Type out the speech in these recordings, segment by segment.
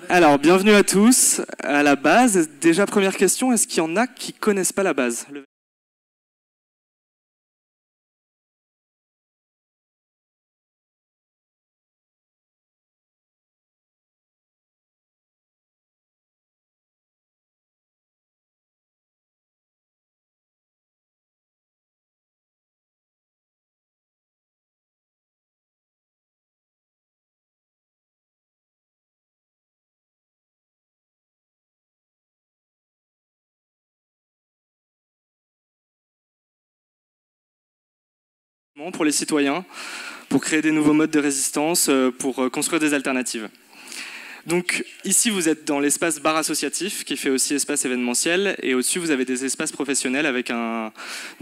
Alors, bienvenue à tous. À la base, déjà première question, est-ce qu'il y en a qui connaissent pas la base? Pour les citoyens, pour créer des nouveaux modes de résistance, pour construire des alternatives. Donc ici, vous êtes dans l'espace bar associatif, qui fait aussi espace événementiel, et au-dessus, vous avez des espaces professionnels avec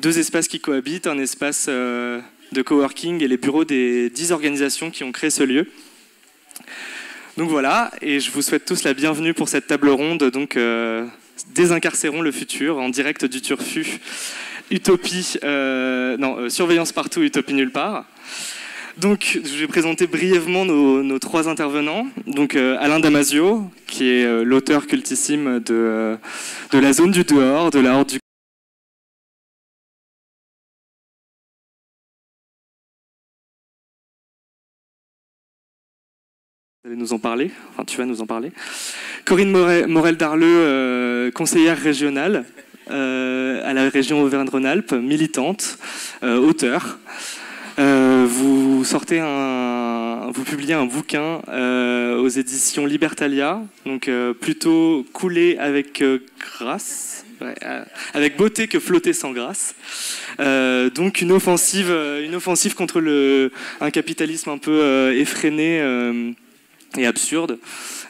deux espaces qui cohabitent, un espace de coworking et les bureaux des 10 organisations qui ont créé ce lieu. Donc voilà, et je vous souhaite tous la bienvenue pour cette table ronde, donc désincarcérons le futur, en direct du Turfu. Surveillance partout, utopie nulle part. Donc, je vais présenter brièvement nos trois intervenants. Donc, Alain Damasio, qui est l'auteur cultissime de La zone du dehors, de La horde du... Vous allez nous en parler, enfin, tu vas nous en parler. Corinne Morel-Darleux, conseillère régionale à la région Auvergne-Rhône-Alpes, militante, auteure. Vous publiez un bouquin aux éditions Libertalia, donc plutôt coulé avec grâce, avec beauté que flotter sans grâce. Donc une offensive contre un capitalisme un peu effréné et absurde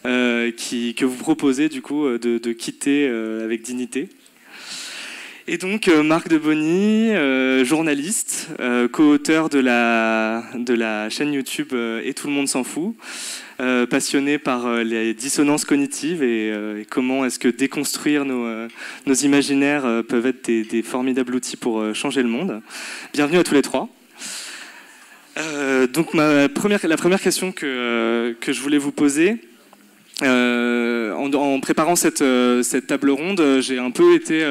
que vous proposez du coup de quitter avec dignité. Et donc Marc Debony, journaliste, co-auteur de la chaîne YouTube Et tout le monde s'en fout, passionné par les dissonances cognitives et comment est-ce que déconstruire nos imaginaires peuvent être des formidables outils pour changer le monde. Bienvenue à tous les trois. Donc la première question que je voulais vous poser, en préparant cette table ronde, j'ai un peu été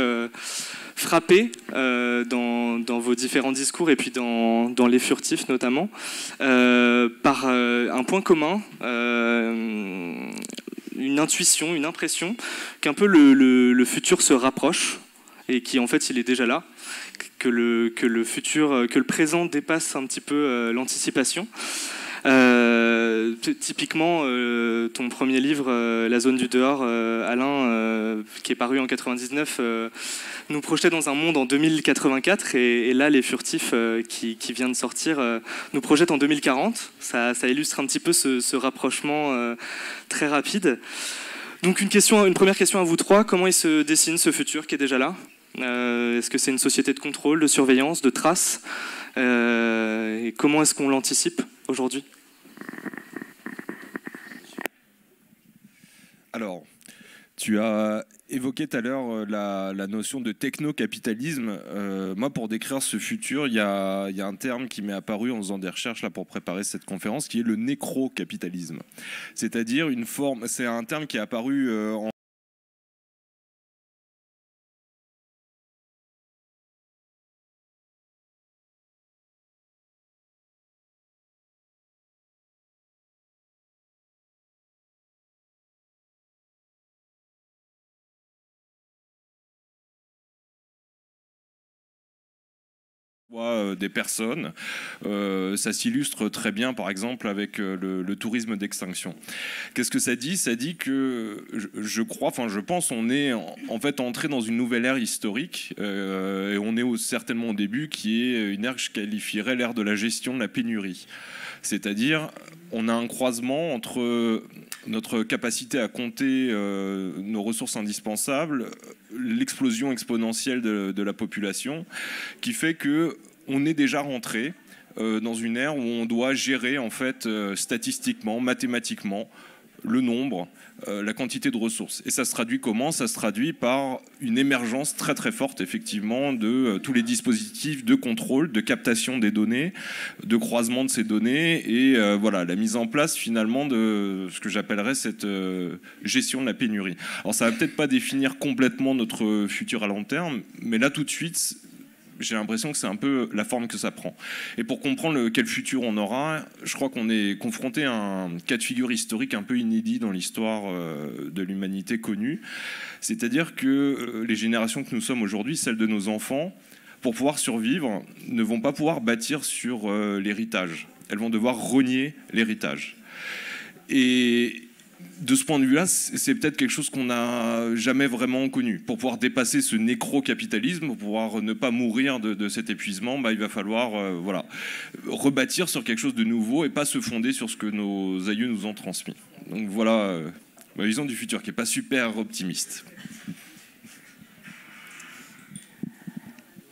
frappé dans vos différents discours et puis dans Les Furtifs notamment par un point commun, une intuition, une impression qu'un peu le futur se rapproche et qui en fait il est déjà là, que le présent dépasse un petit peu l'anticipation. Typiquement, ton premier livre, La zone du dehors, Alain, qui est paru en 99, nous projetait dans un monde en 2084, et là, Les Furtifs, qui vient de sortir, nous projette en 2040. Ça illustre un petit peu ce rapprochement très rapide. Donc une première question à vous trois, comment il se dessine ce futur qui est déjà là? Est-ce que c'est une société de contrôle, de surveillance, de traces? Et comment est-ce qu'on l'anticipe aujourd'hui? Alors, tu as évoqué tout à l'heure la notion de techno-capitalisme. Moi, pour décrire ce futur, il y a un terme qui m'est apparu en faisant des recherches là, pour préparer cette conférence, qui est le nécro-capitalisme. C'est-à-dire une forme, c'est un terme qui est apparu en des personnes. Ça s'illustre très bien, par exemple, avec le tourisme d'extinction. Qu'est-ce que ça dit? Ça dit que, je pense, on est en fait entré dans une nouvelle ère historique, et on est certainement au début, qui est une ère que je qualifierais l'ère de la gestion de la pénurie. C'est-à-dire, on a un croisement entre notre capacité à compter nos ressources indispensables, l'explosion exponentielle de la population, qui fait que on est déjà rentré dans une ère où on doit gérer en fait statistiquement, mathématiquement, le nombre, la quantité de ressources. Et ça se traduit comment? Ça se traduit par une émergence très très forte, effectivement, de tous les dispositifs de contrôle, de captation des données, de croisement de ces données, et voilà, la mise en place finalement de ce que j'appellerais cette gestion de la pénurie. Alors ça va peut-être pas définir complètement notre futur à long terme, mais là tout de suite, j'ai l'impression que c'est un peu la forme que ça prend. Et pour comprendre quel futur on aura, je crois qu'on est confronté à un cas de figure historique un peu inédit dans l'histoire de l'humanité connue. C'est-à-dire que les générations que nous sommes aujourd'hui, celles de nos enfants, pour pouvoir survivre, ne vont pas pouvoir bâtir sur l'héritage. Elles vont devoir renier l'héritage. Et de ce point de vue-là, c'est peut-être quelque chose qu'on n'a jamais vraiment connu. Pour pouvoir dépasser ce nécro-capitalisme, pour pouvoir ne pas mourir de cet épuisement, il va falloir voilà, rebâtir sur quelque chose de nouveau et pas se fonder sur ce que nos aïeux nous ont transmis. Donc voilà ma vision du futur, qui n'est pas super optimiste.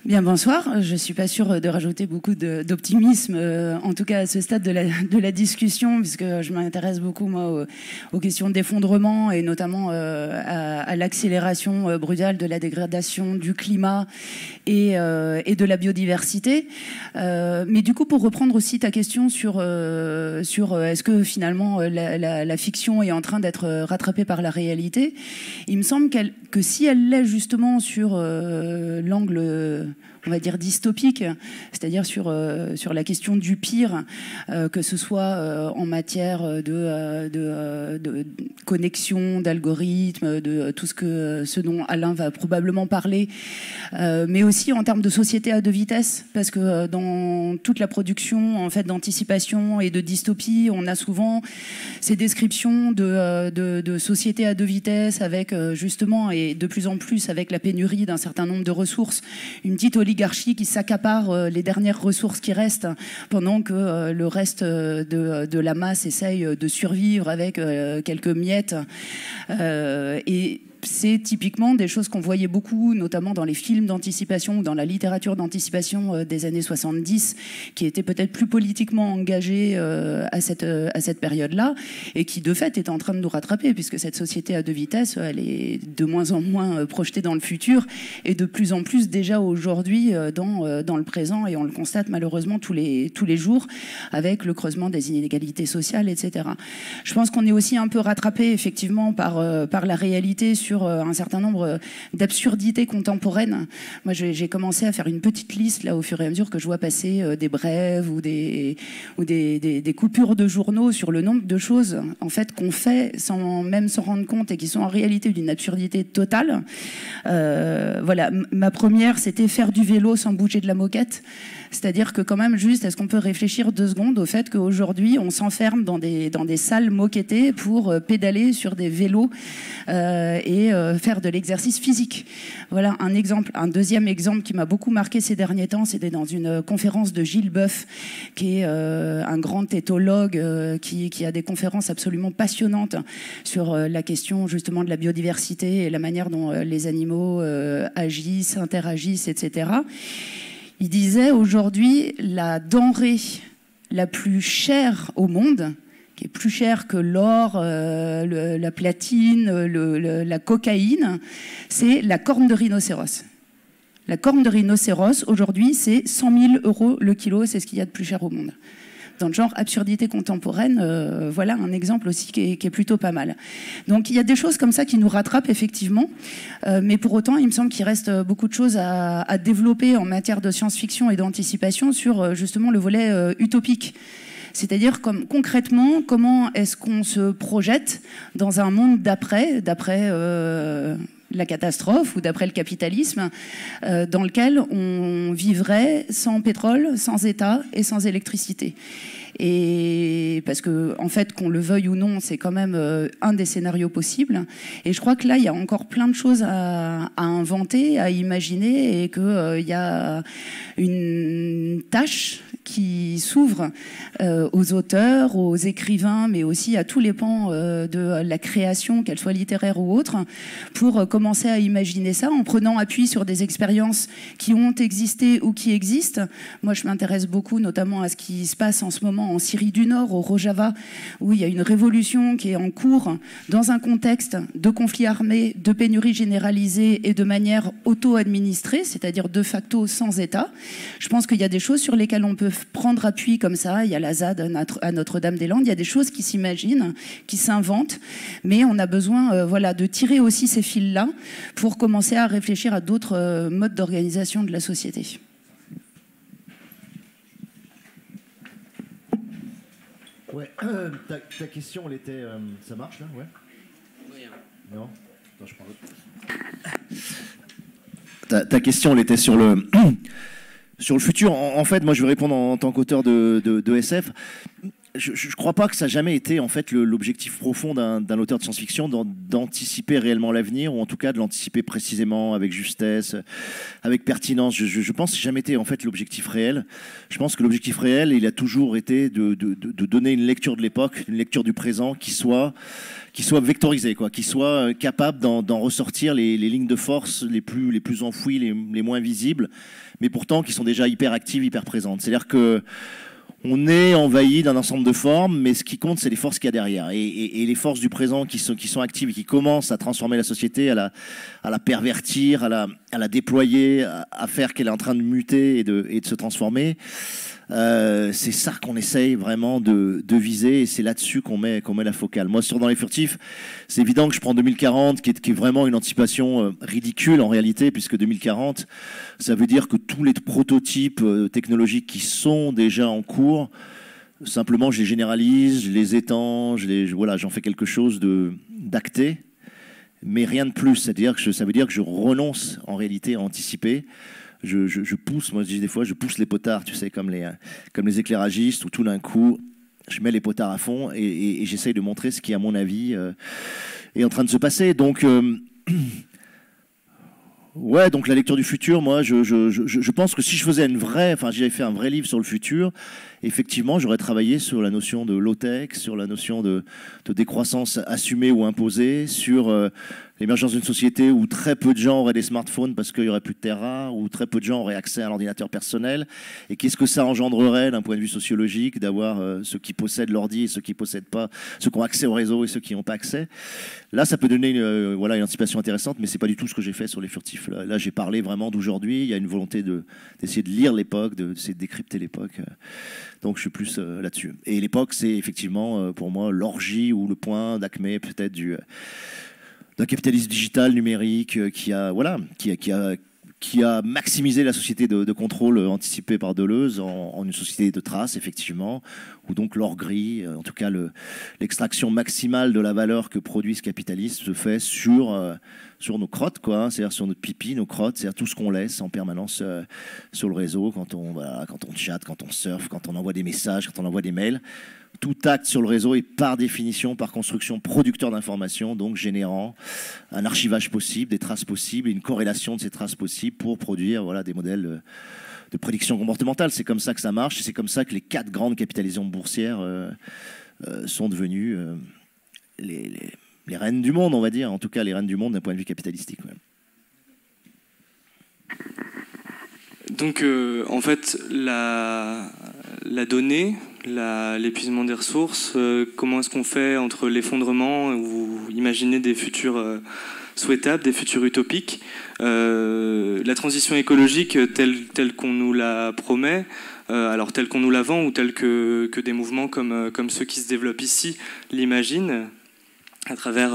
Bien, bonsoir. Je ne suis pas sûre de rajouter beaucoup d'optimisme, en tout cas à ce stade de la discussion, puisque je m'intéresse beaucoup, moi, aux questions d'effondrement et notamment à l'accélération brutale de la dégradation du climat et de la biodiversité. Mais du coup, pour reprendre aussi ta question sur est-ce que finalement la fiction est en train d'être rattrapée par la réalité, il me semble que si elle l'est justement sur l'angle, on va dire, dystopique, c'est-à-dire sur la question du pire, que ce soit en matière de connexion, d'algorithmes, de tout ce dont Alain va probablement parler, mais aussi en termes de société à deux vitesses, parce que dans toute la production en fait, d'anticipation et de dystopie, on a souvent ces descriptions de société à deux vitesses, avec justement, et de plus en plus avec la pénurie d'un certain nombre de ressources, une petite oligarchie qui s'accapare les dernières ressources qui restent, pendant que le reste de la masse essaye de survivre avec quelques miettes. Et c'est typiquement des choses qu'on voyait beaucoup, notamment dans les films d'anticipation ou dans la littérature d'anticipation des années 70, qui étaient peut-être plus politiquement engagés à cette période-là, et qui de fait est en train de nous rattraper, puisque cette société à deux vitesses, elle est de moins en moins projetée dans le futur, et de plus en plus déjà aujourd'hui dans le présent, et on le constate malheureusement tous les jours, avec le creusement des inégalités sociales, etc. Je pense qu'on est aussi un peu rattrapé effectivement par la réalité sur un certain nombre d'absurdités contemporaines. Moi, j'ai commencé à faire une petite liste là au fur et à mesure que je vois passer des brèves ou des coupures de journaux sur le nombre de choses en fait qu'on fait sans même s'en rendre compte et qui sont en réalité d'une absurdité totale. Voilà, ma première, c'était faire du vélo sans bouger de la moquette. C'est-à-dire que quand même, juste, est-ce qu'on peut réfléchir 2 secondes au fait qu'aujourd'hui, on s'enferme dans des salles moquettées pour pédaler sur des vélos et faire de l'exercice physique. Voilà un exemple. Un deuxième exemple qui m'a beaucoup marqué ces derniers temps, c'était dans une conférence de Gilles Boeuf, qui est un grand éthologue qui a des conférences absolument passionnantes sur la question justement de la biodiversité et la manière dont les animaux agissent, interagissent, etc. Il disait aujourd'hui, la denrée la plus chère au monde, qui est plus chère que l'or, la platine, la cocaïne, c'est la corne de rhinocéros. La corne de rhinocéros, aujourd'hui, c'est 100 000 € le kilo, c'est ce qu'il y a de plus cher au monde. Dans le genre absurdité contemporaine, voilà un exemple aussi qui est plutôt pas mal. Donc il y a des choses comme ça qui nous rattrapent effectivement, mais pour autant il me semble qu'il reste beaucoup de choses à développer en matière de science-fiction et d'anticipation sur justement le volet utopique. C'est-à-dire concrètement, comment est-ce qu'on se projette dans un monde d'après la catastrophe ou d'après le capitalisme, dans lequel on vivrait sans pétrole, sans État et sans électricité. Et parce que, en fait, qu'on le veuille ou non, c'est quand même un des scénarios possibles. Et je crois que là, il y a encore plein de choses à inventer, à imaginer, et qu'il y a une tâche qui s'ouvre aux auteurs, aux écrivains, mais aussi à tous les pans de la création, qu'elle soit littéraire ou autre, pour commencer à imaginer ça en prenant appui sur des expériences qui ont existé ou qui existent. Moi, je m'intéresse beaucoup notamment à ce qui se passe en ce moment en Syrie du Nord, au Rojava, où il y a une révolution qui est en cours dans un contexte de conflit armé, de pénurie généralisée et de manière auto-administrée, c'est-à-dire de facto sans État. Je pense qu'il y a des choses sur lesquelles on peut prendre appui comme ça. Il y a la ZAD à Notre-Dame-des-Landes. Il y a des choses qui s'imaginent, qui s'inventent, mais on a besoin voilà, de tirer aussi ces fils-là pour commencer à réfléchir à d'autres modes d'organisation de la société. Ouais, ta question, elle était... ça marche, là? Ouais. Oui. Non? Attends, je parle. Ta question, elle était sur le... sur le futur. En fait, moi, je vais répondre en tant qu'auteur de SF. Je ne crois pas que ça n'a jamais été en fait l'objectif profond d'un auteur de science-fiction d'anticiper réellement l'avenir, ou en tout cas de l'anticiper précisément, avec justesse, avec pertinence. Je pense que ça n'a jamais été en fait l'objectif réel. Je pense que l'objectif réel, il a toujours été de donner une lecture de l'époque, une lecture du présent qui soit vectorisée, quoi, qui soit capable d'en ressortir les lignes de force les plus enfouies, les moins visibles, mais pourtant qui sont déjà hyper actives, hyper présentes. C'est-à-dire que on est envahi d'un ensemble de formes, mais ce qui compte, c'est les forces qu'il y a derrière. Et les forces du présent qui sont actives et qui commencent à transformer la société, à la pervertir, à la déployer, à faire qu'elle est en train de muter et de se transformer. C'est ça qu'on essaye vraiment de viser, et c'est là-dessus qu'on met la focale. Moi, dans Les Furtifs, c'est évident que je prends 2040, qui est vraiment une anticipation ridicule en réalité, puisque 2040, ça veut dire que tous les prototypes technologiques qui sont déjà en cours, simplement je les généralise, je les étends, voilà, j'en fais quelque chose d'acté, mais rien de plus. C'est-à-dire que ça veut dire que je renonce en réalité à anticiper. Je pousse, moi je dis des fois, je pousse les potards, tu sais, comme les éclairagistes, où tout d'un coup, je mets les potards à fond et j'essaye de montrer ce qui, à mon avis, est en train de se passer. Donc, ouais, donc la lecture du futur, moi, je pense que si je faisais j'avais fait un vrai livre sur le futur, effectivement, j'aurais travaillé sur la notion de low-tech, sur la notion de décroissance assumée ou imposée, sur l'émergence d'une société où très peu de gens auraient des smartphones parce qu'il n'y aurait plus de terres rares, où très peu de gens auraient accès à l'ordinateur personnel. Et qu'est-ce que ça engendrerait d'un point de vue sociologique d'avoir ceux qui possèdent l'ordi et ceux qui ne possèdent pas, ceux qui ont accès au réseau et ceux qui n'ont pas accès. Là, ça peut donner une anticipation intéressante, mais ce n'est pas du tout ce que j'ai fait sur Les Furtifs. Là, j'ai parlé vraiment d'aujourd'hui. Il y a une volonté d'essayer de lire l'époque, d'essayer de décrypter l'époque. Donc je suis plus là-dessus. Et l'époque, c'est effectivement pour moi l'orgie ou le point d'acmé peut-être d'un capitalisme digital numérique qui a maximisé la société de contrôle anticipée par Deleuze en une société de traces, effectivement, où donc l'or gris, en tout cas l'extraction maximale de la valeur que produit ce capitalisme se fait sur nos crottes, quoi, c'est-à-dire sur notre pipi, nos crottes, c'est-à-dire tout ce qu'on laisse en permanence sur le réseau, quand on chatte, quand on surfe, quand on envoie des messages, quand on envoie des mails. Tout acte sur le réseau est par définition, par construction, producteur d'informations, donc générant un archivage possible, des traces possibles, et une corrélation de ces traces possibles pour produire des modèles de prédiction comportementale. C'est comme ça que ça marche, et c'est comme ça que les 4 grandes capitalisations boursières sont devenues les reines du monde, on va dire, en tout cas les reines du monde d'un point de vue capitalistique. Ouais. Donc, en fait, la donnée, l'épuisement des ressources, comment est-ce qu'on fait entre l'effondrement ou imaginer des futurs souhaitables, des futurs utopiques, la transition écologique telle qu'on nous la promet, alors telle qu'on nous la vend ou telle que des mouvements comme ceux qui se développent ici l'imaginent, à travers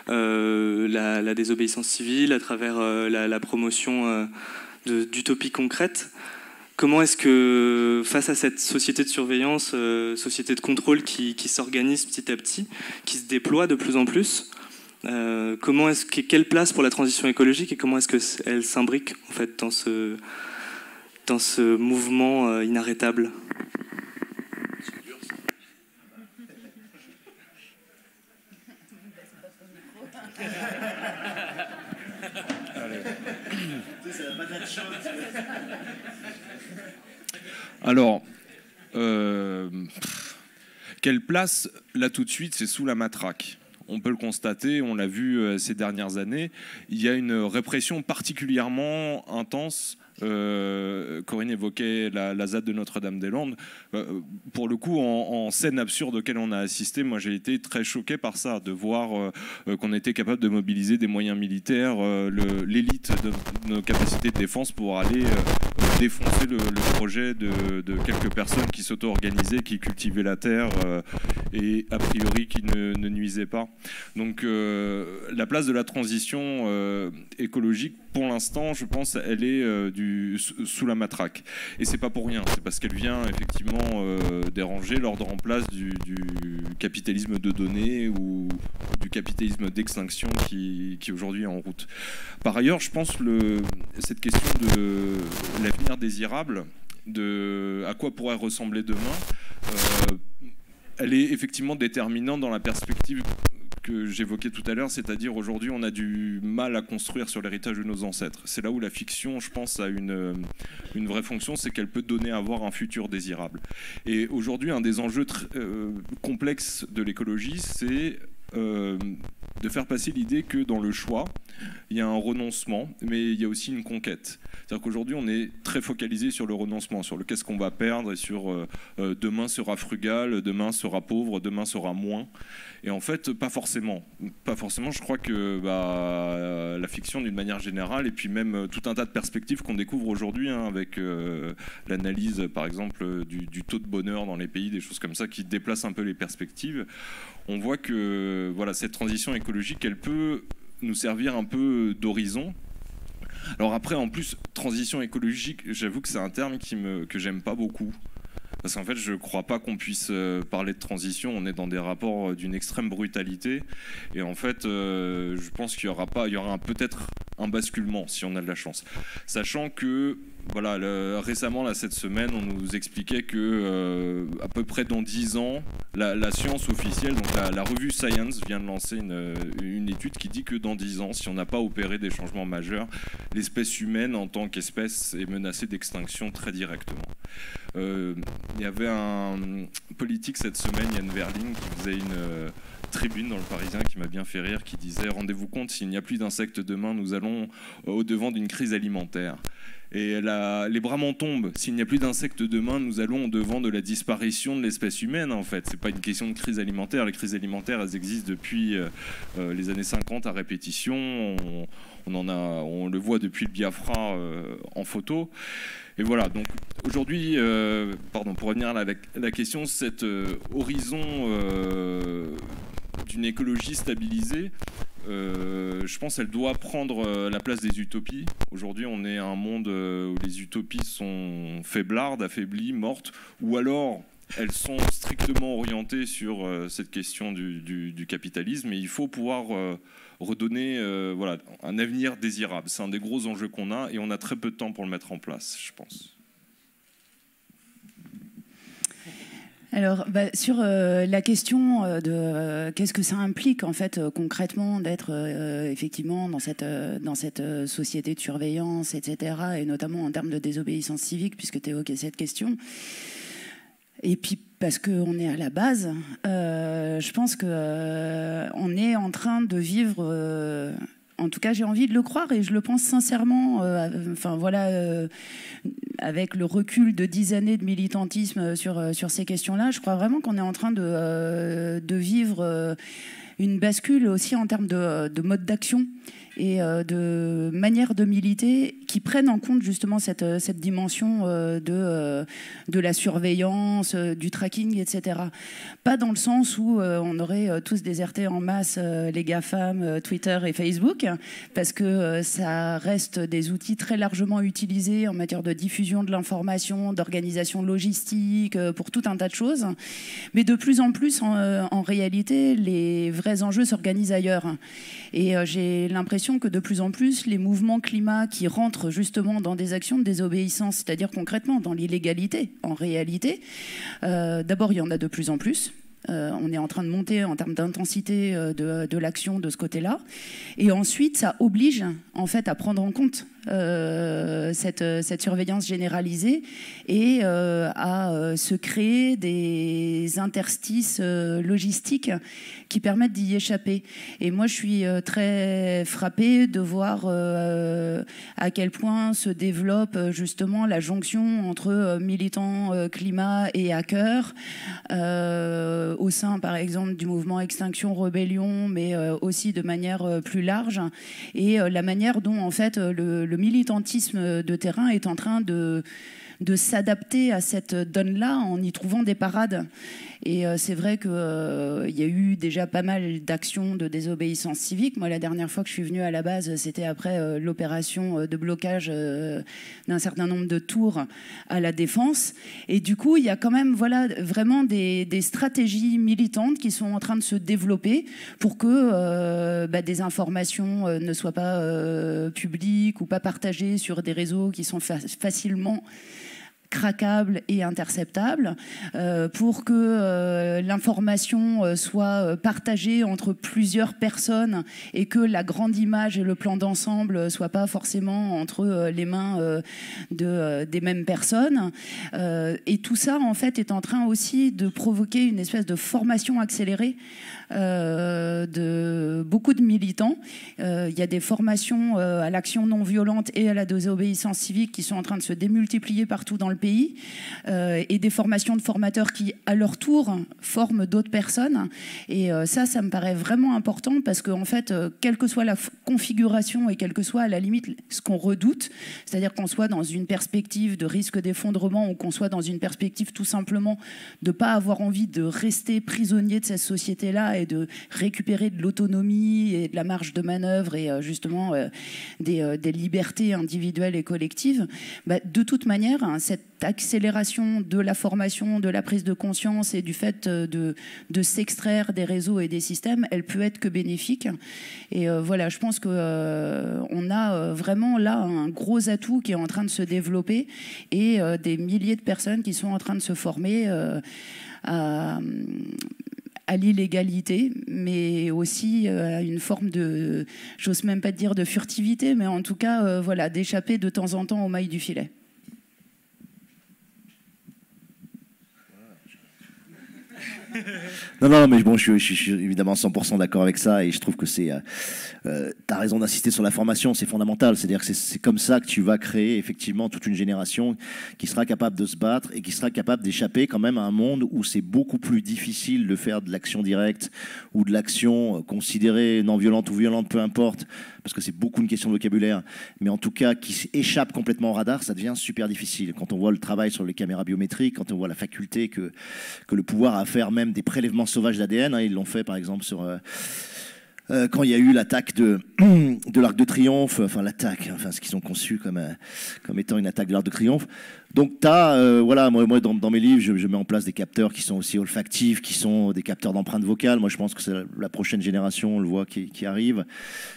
la désobéissance civile, à travers la promotion d'utopies concrètes. Comment est-ce que, face à cette société de surveillance, société de contrôle qui s'organise petit à petit, qui se déploie de plus en plus, quelle place pour la transition écologique et comment est-ce qu'elle s'imbrique en fait dans ce mouvement inarrêtable ? Alors, Quelle place, là tout de suite, c'est sous la matraque. On peut le constater, on l'a vu ces dernières années. Il y a une répression particulièrement intense. Corinne évoquait la ZAD de Notre-Dame-des-Landes. Pour le coup, en scène absurde auquel on a assisté, moi j'ai été très choqué par ça, de voir qu'on était capable de mobiliser des moyens militaires, l'élite de nos capacités de défense pour aller défoncer le projet de quelques personnes qui s'auto-organisaient, qui cultivaient la terre et a priori qui ne nuisaient pas. Donc la place de la transition écologique, pour l'instant, je pense, elle est sous la matraque. Et c'est pas pour rien, c'est parce qu'elle vient effectivement déranger l'ordre en place du capitalisme de données ou du capitalisme d'extinction qui aujourd'hui est en route. Par ailleurs, je pense cette question de l'avenir désirable, de à quoi pourrait ressembler demain, elle est effectivement déterminante dans la perspective que j'évoquais tout à l'heure, c'est-à-dire aujourd'hui on a du mal à construire sur l'héritage de nos ancêtres. C'est là où la fiction, je pense, a une vraie fonction, c'est qu'elle peut donner à voir un futur désirable. Et aujourd'hui, un des enjeux complexes de l'écologie, c'est de faire passer l'idée que dans le choix, il y a un renoncement, mais il y a aussi une conquête. C'est-à-dire qu'aujourd'hui, on est très focalisé sur le renoncement, sur le qu'est-ce qu'on va perdre, et sur demain sera frugal, demain sera pauvre, demain sera moins. Et en fait, pas forcément. Pas forcément, je crois que la fiction, d'une manière générale, et puis même tout un tas de perspectives qu'on découvre aujourd'hui, hein, avec l'analyse, par exemple, du taux de bonheur dans les pays, des choses comme ça, qui déplacent un peu les perspectives, on voit que voilà, cette transition écologique, elle peut nous servir un peu d'horizon. Alors après, en plus, transition écologique, j'avoue que c'est un terme que j'aime pas beaucoup. Parce qu'en fait, je ne crois pas qu'on puisse parler de transition. On est dans des rapports d'une extrême brutalité. Et en fait, je pense qu'il y aura peut-être un basculement, si on a de la chance. Sachant que, voilà, récemment, là, cette semaine, on nous expliquait que à peu près dans 10 ans, la science officielle, donc la revue Science, vient de lancer une étude qui dit que dans 10 ans, si on n'a pas opéré des changements majeurs, l'espèce humaine, en tant qu'espèce, est menacée d'extinction très directement. Il y avait un politique cette semaine, Yann Verling, qui faisait une tribune dans le Parisien qui m'a bien fait rire, qui disait « Rendez-vous compte, s'il n'y a plus d'insectes demain, nous allons au-devant d'une crise alimentaire ». Et les bras m'en tombent. S'il n'y a plus d'insectes demain, nous allons au-devant de la disparition de l'espèce humaine, en fait. C'est pas une question de crise alimentaire. Les crises alimentaires, elles existent depuis les années 50 à répétition. On le voit depuis le Biafra en photo. Et voilà, donc aujourd'hui, pour revenir à la question, cet horizon d'une écologie stabilisée, je pense qu'elle doit prendre la place des utopies. Aujourd'hui, on est à un monde où les utopies sont faiblardes, affaiblies, mortes, ou alors elles sont strictement orientées sur cette question du capitalisme, et il faut pouvoir redonner un avenir désirable. C'est un des gros enjeux qu'on a, et on a très peu de temps pour le mettre en place, je pense. Alors, sur la question de qu'est-ce que ça implique en fait concrètement d'être effectivement dans cette société de surveillance, etc., et notamment en termes de désobéissance civique, puisque tu évoquais cette question. Et puis parce qu'on est à la base, je pense qu'on est en train de vivre... En tout cas, j'ai envie de le croire et je le pense sincèrement. Avec le recul de 10 années de militantisme sur ces questions-là, je crois vraiment qu'on est en train de vivre une bascule aussi en termes de mode d'action et de manière de militer qui prennent en compte justement cette dimension de la surveillance, du tracking, etc. Pas dans le sens où on aurait tous déserté en masse les GAFAM, Twitter et Facebook, parce que ça reste des outils très largement utilisés en matière de diffusion de l'information, d'organisation logistique, pour tout un tas de choses. Mais de plus en plus, en réalité, les vrais enjeux s'organisent ailleurs. Et j'ai l'impression que de plus en plus, les mouvements climat qui rentrent justement dans des actions de désobéissance, c'est-à-dire concrètement dans l'illégalité, en réalité, d'abord, il y en a de plus en plus. On est en train de monter en termes d'intensité de l'action de ce côté-là. Et ensuite, ça oblige en fait à prendre en compte cette surveillance généralisée et à se créer des interstices logistiques qui permettent d'y échapper. Et moi, je suis très frappée de voir à quel point se développe justement la jonction entre militants climat et hackers au sein, par exemple, du mouvement Extinction Rebellion, mais aussi de manière plus large. Et la manière dont, en fait, le militantisme de terrain est en train de s'adapter à cette donne-là en y trouvant des parades. Et c'est vrai qu'il y a eu déjà pas mal d'actions de désobéissance civique. Moi, la dernière fois que je suis venue à la base, c'était après l'opération de blocage d'un certain nombre de tours à la Défense. Et du coup, il y a quand même vraiment des stratégies militantes qui sont en train de se développer pour que des informations ne soient pas publiques ou pas partagées sur des réseaux qui sont facilement craquable et interceptable, pour que l'information soit partagée entre plusieurs personnes et que la grande image et le plan d'ensemble ne soient pas forcément entre les mains des mêmes personnes. Et tout ça, en fait, est en train aussi de provoquer une espèce de formation accélérée de beaucoup de militants. Il y a des formations à l'action non violente et à la désobéissance civique qui sont en train de se démultiplier partout dans le pays, et des formations de formateurs qui, à leur tour, forment d'autres personnes. Et ça me paraît vraiment important parce qu'en fait, quelle que soit la configuration et quelle que soit à la limite ce qu'on redoute, c'est-à-dire qu'on soit dans une perspective de risque d'effondrement ou qu'on soit dans une perspective tout simplement de ne pas avoir envie de rester prisonnier de cette société-là et de récupérer de l'autonomie et de la marge de manœuvre et justement des libertés individuelles et collectives, de toute manière, cette accélération de la formation, de la prise de conscience et du fait de s'extraire des réseaux et des systèmes, elle peut être que bénéfique. Et voilà, je pense qu'on a vraiment là un gros atout qui est en train de se développer et des milliers de personnes qui sont en train de se former à l'illégalité, mais aussi à une forme de, j'ose même pas dire de furtivité, mais en tout cas, d'échapper de temps en temps aux mailles du filet. Non, mais bon, je suis évidemment 100% d'accord avec ça et je trouve que c'est... t'as raison d'insister sur la formation, c'est fondamental. C'est-à-dire que c'est comme ça que tu vas créer effectivement toute une génération qui sera capable de se battre et qui sera capable d'échapper quand même à un monde où c'est beaucoup plus difficile de faire de l'action directe ou de l'action considérée non violente ou violente, peu importe, parce que c'est beaucoup une question de vocabulaire, mais en tout cas qui échappe complètement au radar, ça devient super difficile. Quand on voit le travail sur les caméras biométriques, quand on voit la faculté que le pouvoir a à faire même des prélèvements sauvages d'ADN, ils l'ont fait par exemple sur... quand il y a eu l'attaque de l'Arc de Triomphe, enfin l'attaque, enfin ce qu'ils ont conçu comme étant une attaque de l'Arc de Triomphe. Donc moi dans mes livres, je mets en place des capteurs qui sont aussi olfactifs, qui sont des capteurs d'empreintes vocales. Moi je pense que c'est la prochaine génération, on le voit, qui arrive.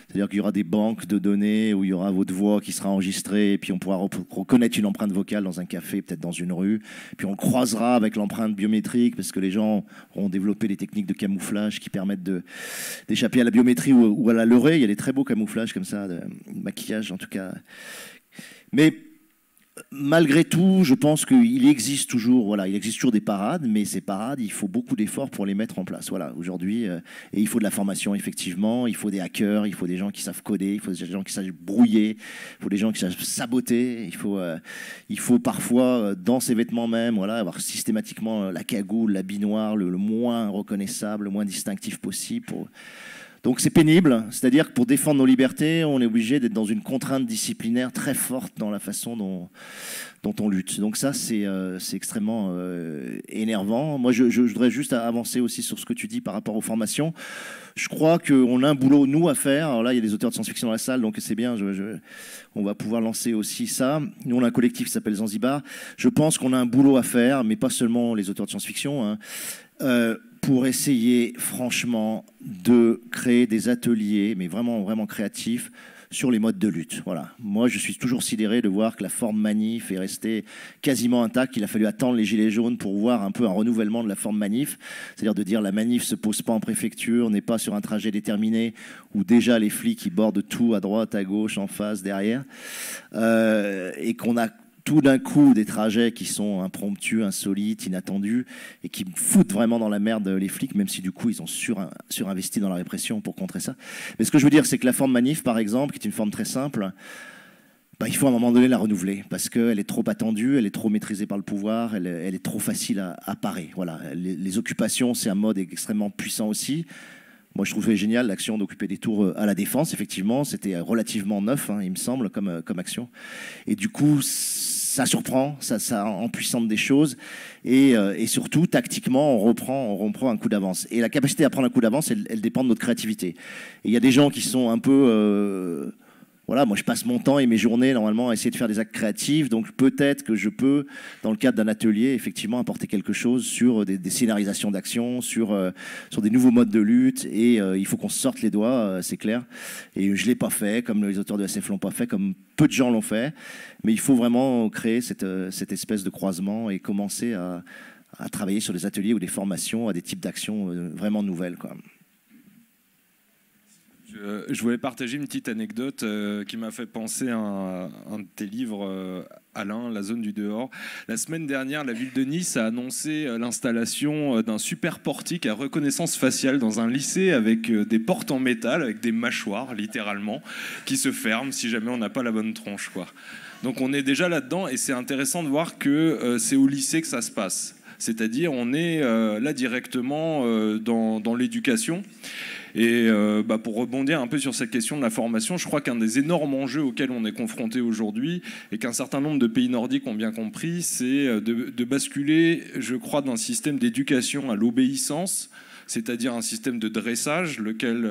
C'est-à-dire qu'il y aura des banques de données où il y aura votre voix qui sera enregistrée et puis on pourra reconnaître une empreinte vocale dans un café, peut-être dans une rue. Puis on le croisera avec l'empreinte biométrique parce que les gens auront développé des techniques de camouflage qui permettent d'échapper à la biométrie ou à la leurrer. Il y a des très beaux camouflages comme ça, de maquillage en tout cas. Mais malgré tout, je pense qu'il existe toujours, il existe toujours des parades, mais ces parades, il faut beaucoup d'efforts pour les mettre en place. Voilà, aujourd'hui, et il faut de la formation, effectivement, il faut des hackers, il faut des gens qui savent coder, il faut des gens qui savent brouiller, il faut des gens qui savent saboter, il faut parfois, dans ces vêtements même, avoir systématiquement la cagoule, l'habit noir, le moins reconnaissable, le moins distinctif possible pour... Donc c'est pénible, c'est-à-dire que pour défendre nos libertés, on est obligé d'être dans une contrainte disciplinaire très forte dans la façon dont on lutte. Donc ça, c'est extrêmement énervant. Moi, je voudrais juste avancer aussi sur ce que tu dis par rapport aux formations. Je crois qu'on a un boulot, nous, à faire. Alors là, il y a des auteurs de science-fiction dans la salle, donc c'est bien, on va pouvoir lancer aussi ça. Nous, on a un collectif qui s'appelle Zanzibar. Je pense qu'on a un boulot à faire, mais pas seulement les auteurs de science-fiction, pour essayer franchement de créer des ateliers, mais vraiment, vraiment créatifs, sur les modes de lutte. Voilà. Moi, je suis toujours sidéré de voir que la forme manif est restée quasiment intacte, qu'il a fallu attendre les Gilets jaunes pour voir un peu un renouvellement de la forme manif, c'est-à-dire de dire la manif se pose pas en préfecture, n'est pas sur un trajet déterminé, où déjà les flics ils bordent tout à droite, à gauche, en face, derrière, et qu'on a tout d'un coup des trajets qui sont impromptus, insolites, inattendus et qui foutent vraiment dans la merde les flics, même si du coup ils ont surinvesti dans la répression pour contrer ça. Mais ce que je veux dire, c'est que la forme manif, par exemple, qui est une forme très simple, bah, il faut à un moment donné la renouveler parce qu'elle est trop attendue, elle est trop maîtrisée par le pouvoir, elle est trop facile à parer. Voilà. Les occupations, c'est un mode extrêmement puissant aussi. Moi, je trouvais génial l'action d'occuper des tours à la Défense. Effectivement, c'était relativement neuf, hein, il me semble, comme action. Et du coup, ça surprend, ça empuissante des choses. Et surtout, tactiquement, on reprend un coup d'avance. Et la capacité à prendre un coup d'avance, elle dépend de notre créativité. Et il y a des gens qui sont un peu... Voilà, moi je passe mon temps et mes journées normalement à essayer de faire des actes créatifs, donc peut-être que je peux, dans le cadre d'un atelier, effectivement apporter quelque chose sur des scénarisations d'actions, sur des nouveaux modes de lutte, et il faut qu'on se sorte les doigts, c'est clair. Et je ne l'ai pas fait, comme les auteurs de SF l'ont pas fait, comme peu de gens l'ont fait, mais il faut vraiment créer cette espèce de croisement et commencer à travailler sur des ateliers ou des formations à des types d'actions vraiment nouvelles, quoi. Je voulais partager une petite anecdote qui m'a fait penser à un de tes livres, Alain, La zone du dehors. La semaine dernière, la ville de Nice a annoncé l'installation d'un super portique à reconnaissance faciale dans un lycée avec des portes en métal, avec des mâchoires, littéralement, qui se ferment si jamais on n'a pas la bonne tronche, quoi. Donc on est déjà là-dedans et c'est intéressant de voir que c'est au lycée que ça se passe. C'est-à-dire on est là directement dans l'éducation. Et pour rebondir un peu sur cette question de la formation, je crois qu'un des énormes enjeux auxquels on est confronté aujourd'hui et qu'un certain nombre de pays nordiques ont bien compris, c'est de basculer, je crois, d'un système d'éducation à l'obéissance, c'est-à-dire un système de dressage, lequel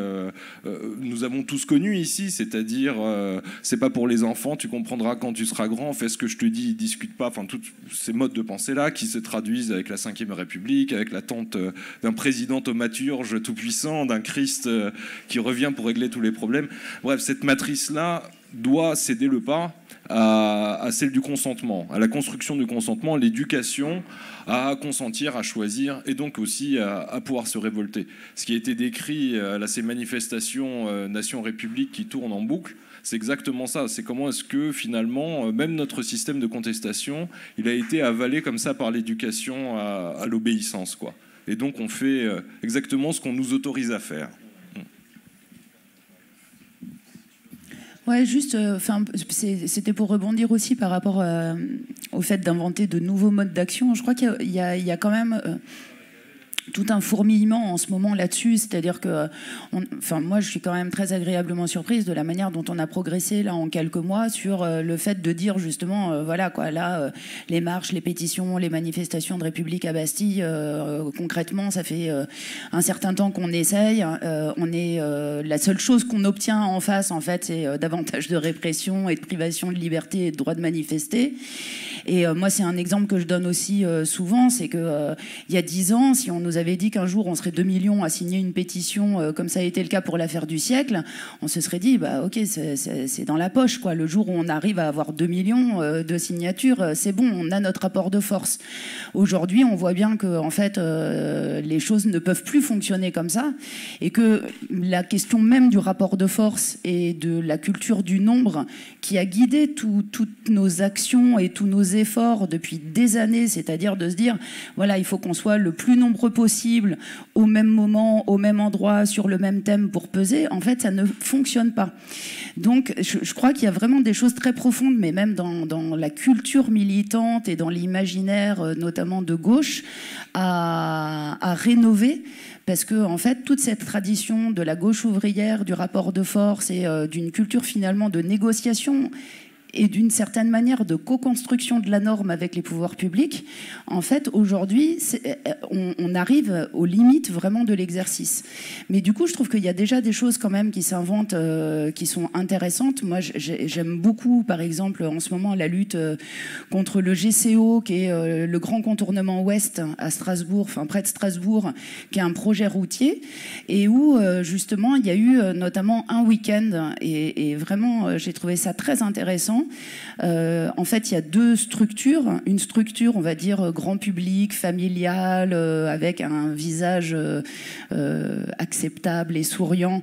nous avons tous connu ici, c'est-à-dire c'est pas pour les enfants, tu comprendras quand tu seras grand, fais ce que je te dis, discute pas, enfin tous ces modes de pensée-là qui se traduisent avec la Ve République, avec l'attente d'un président thaumaturge tout-puissant, d'un Christ qui revient pour régler tous les problèmes. Bref, cette matrice-là doit céder le pas à celle du consentement, à la construction du consentement, l'éducation à consentir, à choisir et donc aussi à pouvoir se révolter. Ce qui a été décrit là, ces manifestations Nation-République qui tournent en boucle, c'est exactement ça. C'est comment est-ce que finalement, même notre système de contestation, il a été avalé comme ça par l'éducation à l'obéissance, quoi. Et donc on fait exactement ce qu'on nous autorise à faire. Ouais, juste, c'était pour rebondir aussi par rapport au fait d'inventer de nouveaux modes d'action. Je crois qu'il y a quand même tout un fourmillement en ce moment là-dessus, c'est-à-dire que, moi, je suis quand même très agréablement surprise de la manière dont on a progressé là en quelques mois sur le fait de dire justement, voilà quoi, là, les marches, les pétitions, les manifestations de République à Bastille, concrètement, ça fait un certain temps qu'on essaye. La seule chose qu'on obtient en face, en fait, c'est davantage de répression et de privation de liberté et de droit de manifester. Et moi, c'est un exemple que je donne aussi souvent, c'est que il y a 10 ans, si on nous avait dit qu'un jour on serait 2 millions à signer une pétition comme ça a été le cas pour l'affaire du siècle, on se serait dit bah ok, c'est dans la poche quoi. Le jour où on arrive à avoir 2 millions de signatures, c'est bon, on a notre rapport de force. Aujourd'hui, on voit bien que en fait les choses ne peuvent plus fonctionner comme ça et que la question même du rapport de force et de la culture du nombre qui a guidé toutes nos actions et tous nos efforts depuis des années, c'est-à-dire de se dire voilà, il faut qu'on soit le plus nombreux possible au même moment, au même endroit, sur le même thème pour peser, en fait ça ne fonctionne pas. Donc je crois qu'il y a vraiment des choses très profondes, mais même dans la culture militante et dans l'imaginaire notamment de gauche à rénover, parce que en fait toute cette tradition de la gauche ouvrière, du rapport de force et d'une culture finalement de négociation et d'une certaine manière de co-construction de la norme avec les pouvoirs publics, en fait, aujourd'hui, on arrive aux limites vraiment de l'exercice. Mais du coup, je trouve qu'il y a déjà des choses quand même qui s'inventent, qui sont intéressantes. Moi, j'aime beaucoup, par exemple, en ce moment, la lutte contre le GCO, qui est le grand contournement ouest à Strasbourg, enfin près de Strasbourg, qui est un projet routier, et où, justement, il y a eu notamment un week-end, et vraiment, j'ai trouvé ça très intéressant. En fait, il y a deux structures. Une structure, on va dire, grand public, familiale, avec un visage acceptable et souriant,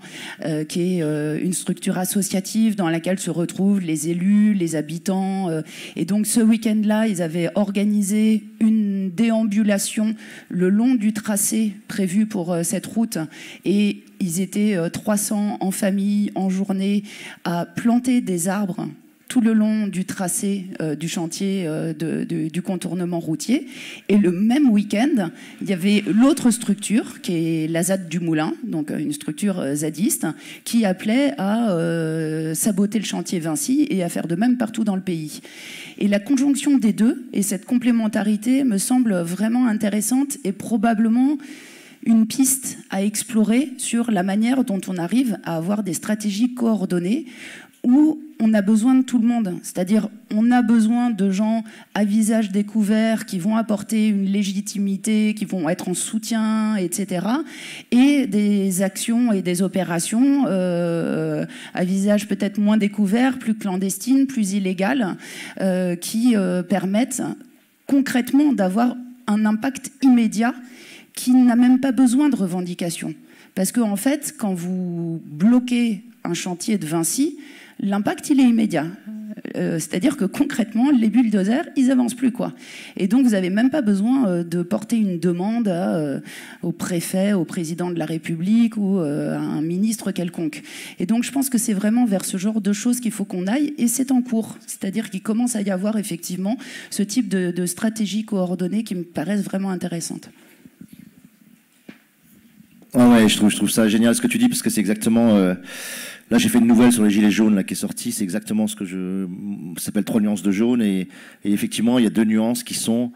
qui est une structure associative dans laquelle se retrouvent les élus, les habitants. Et donc, ce week-end-là, ils avaient organisé une déambulation le long du tracé prévu pour cette route. Et ils étaient 300 en famille, en journée, à planter des arbres tout le long du tracé du chantier du contournement routier. Et le même week-end, il y avait l'autre structure, qui est la ZAD du Moulin, donc une structure zadiste, qui appelait à saboter le chantier Vinci et à faire de même partout dans le pays. Et la conjonction des deux et cette complémentarité me semble vraiment intéressante et probablement une piste à explorer sur la manière dont on arrive à avoir des stratégies coordonnées où on a besoin de tout le monde. C'est-à-dire, on a besoin de gens à visage découvert qui vont apporter une légitimité, qui vont être en soutien, etc. Et des actions et des opérations à visage peut-être moins découvert, plus clandestines, plus illégales, qui permettent concrètement d'avoir un impact immédiat qui n'a même pas besoin de revendication. Parce qu'en fait, quand vous bloquez un chantier de Vinci, l'impact, il est immédiat. C'est-à-dire que concrètement, les bulldozers, ils avancent plus, quoi. Et donc, vous n'avez même pas besoin de porter une demande au préfet, au président de la République ou à un ministre quelconque. Et donc, je pense que c'est vraiment vers ce genre de choses qu'il faut qu'on aille, et c'est en cours. C'est-à-dire qu'il commence à y avoir effectivement ce type de stratégie coordonnée qui me paraissent vraiment intéressantes. Oh ouais, je trouve ça génial ce que tu dis, parce que c'est exactement... Là, j'ai fait une nouvelle sur les gilets jaunes là, qui est sortie. C'est exactement ce que ça s'appelle 3 nuances de jaune. Et effectivement, il y a 2 nuances qui sont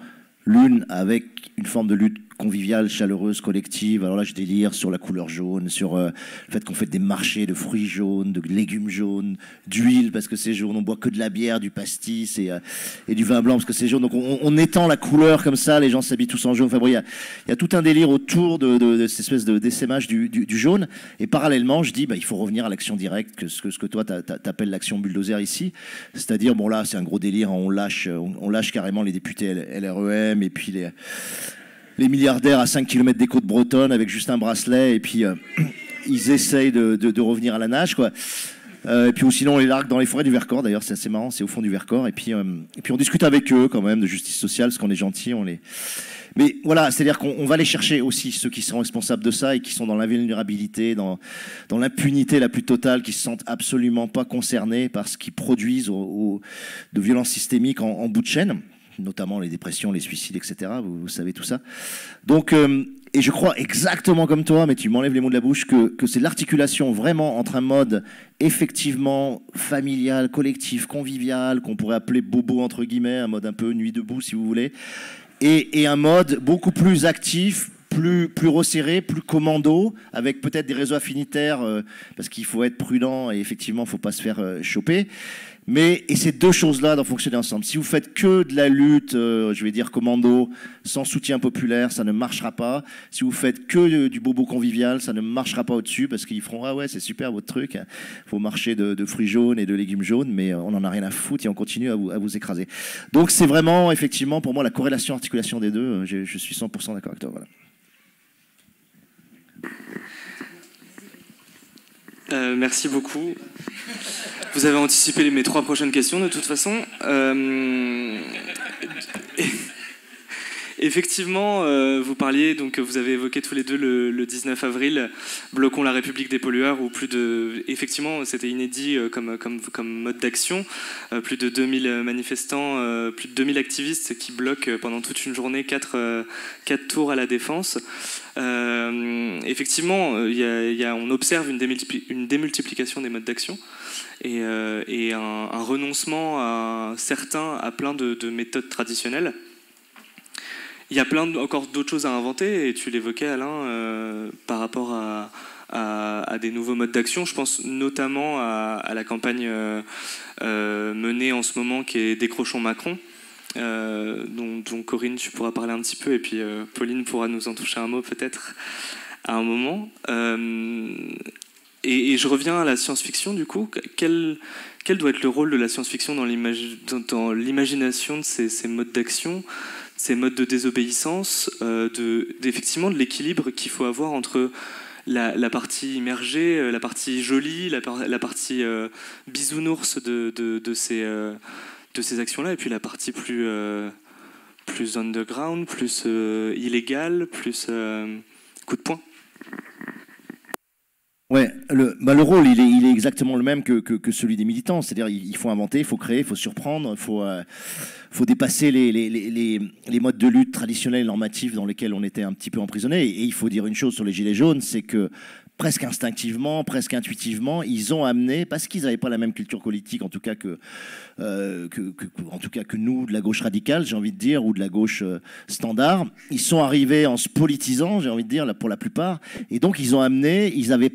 l'une avec une forme de lutte conviviale, chaleureuse, collective. Alors là, je délire sur la couleur jaune, sur le fait qu'on fait des marchés de fruits jaunes, de légumes jaunes, d'huile parce que c'est jaune. On boit que de la bière, du pastis et du vin blanc parce que c'est jaune. Donc on étend la couleur comme ça, les gens s'habillent tous en jaune. Enfin bon, il y a tout un délire autour de cette espèce d'essaimage du jaune. Et parallèlement, je dis, il faut revenir à l'action directe, ce que toi t'appelles l'action bulldozer ici. C'est-à-dire, bon là, c'est un gros délire, on lâche carrément les députés LREM et puis les milliardaires à 5 km des côtes bretonnes avec juste un bracelet, et puis ils essayent de revenir à la nage, quoi. Et puis ou sinon on les largue dans les forêts du Vercors, d'ailleurs c'est assez marrant, c'est au fond du Vercors, et puis on discute avec eux quand même de justice sociale, parce qu'on est gentils, Mais voilà, c'est-à-dire qu'on va aller chercher aussi ceux qui sont responsables de ça et qui sont dans l'invulnérabilité, dans l'impunité la plus totale, qui se sentent absolument pas concernés par ce qu'ils produisent de violences systémiques en bout de chaîne, notamment les dépressions, les suicides, etc. Vous savez tout ça. Donc, et je crois exactement comme toi, mais tu m'enlèves les mots de la bouche, que c'est l'articulation vraiment entre un mode effectivement familial, collectif, convivial, qu'on pourrait appeler bobo entre guillemets, un mode un peu nuit debout si vous voulez, et un mode beaucoup plus actif, plus resserré, plus commando, avec peut-être des réseaux affinitaires, parce qu'il faut être prudent et effectivement il ne faut pas se faire choper. Et ces deux choses-là doivent fonctionner ensemble. Si vous faites que de la lutte, je vais dire commando, sans soutien populaire, ça ne marchera pas. Si vous faites que du bobo convivial, ça ne marchera pas au-dessus, parce qu'ils feront « Ah ouais, c'est super votre truc, il faut marcher de fruits jaunes et de légumes jaunes, mais on n'en a rien à foutre et on continue à vous écraser. » Donc c'est vraiment, effectivement, pour moi, la corrélation, articulation des deux, je suis 100% d'accord avec toi. Voilà. Merci beaucoup. Vous avez anticipé mes 3 prochaines questions de toute façon. Effectivement, vous parliez, donc vous avez évoqué tous les deux le 19 avril, bloquons la République des pollueurs, où effectivement, c'était inédit comme mode d'action. Plus de 2000 manifestants, plus de 2000 activistes qui bloquent pendant toute une journée 4 tours à la Défense. Effectivement, on observe une démultiplication des modes d'action et un renoncement à plein de méthodes traditionnelles. Il y a encore d'autres choses à inventer, et tu l'évoquais, Alain, par rapport à des nouveaux modes d'action. Je pense notamment à la campagne menée en ce moment qui est Décrochons Macron, dont Corinne, tu pourras parler un petit peu, et puis Pauline pourra nous en toucher un mot peut-être à un moment. Et je reviens à la science-fiction, du coup. Quel doit être le rôle de la science-fiction dans l'imagination de ces modes d'action, ces modes de désobéissance, effectivement de l'équilibre qu'il faut avoir entre la partie immergée, la partie jolie, la partie bisounours de ces actions-là, et puis la partie plus underground, plus illégale, plus coup de poing. Ouais, le rôle, il est exactement le même que celui des militants. C'est-à-dire, il faut inventer, il faut créer, il faut surprendre, il faut dépasser les modes de lutte traditionnels et normatifs dans lesquels on était un petit peu emprisonné. Et il faut dire une chose sur les Gilets jaunes, c'est que presque instinctivement, presque intuitivement, ils ont amené, parce qu'ils n'avaient pas la même culture politique, en tout cas que nous, de la gauche radicale, j'ai envie de dire, ou de la gauche standard, ils sont arrivés en se politisant, j'ai envie de dire, pour la plupart, et donc ils ont amené, ils avaient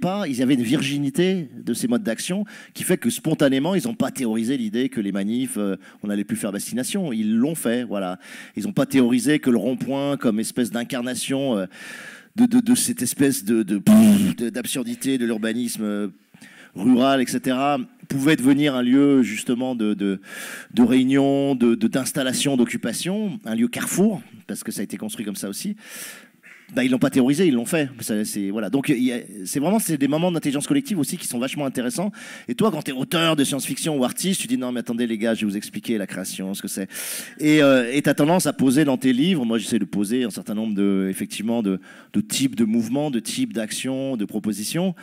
une virginité de ces modes d'action qui fait que spontanément, ils n'ont pas théorisé l'idée que les manifs, on n'allait plus faire bastination, ils l'ont fait, voilà. Ils n'ont pas théorisé que le rond-point, comme espèce d'incarnation de cette espèce d'absurdité de l'urbanisme rural, etc., pouvait devenir un lieu justement de réunion, d'installation, d'occupation, un lieu carrefour, parce que ça a été construit comme ça aussi. Bah, ils l'ont pas théorisé, ils l'ont fait. Voilà. Donc c'est des moments d'intelligence collective aussi qui sont vachement intéressants. Et toi, quand tu es auteur de science-fiction ou artiste, tu dis non mais attendez les gars, je vais vous expliquer la création, ce que c'est. Et tu as tendance à poser dans tes livres, moi j'essaie de poser un certain nombre de types de mouvements, de types d'actions, de propositions.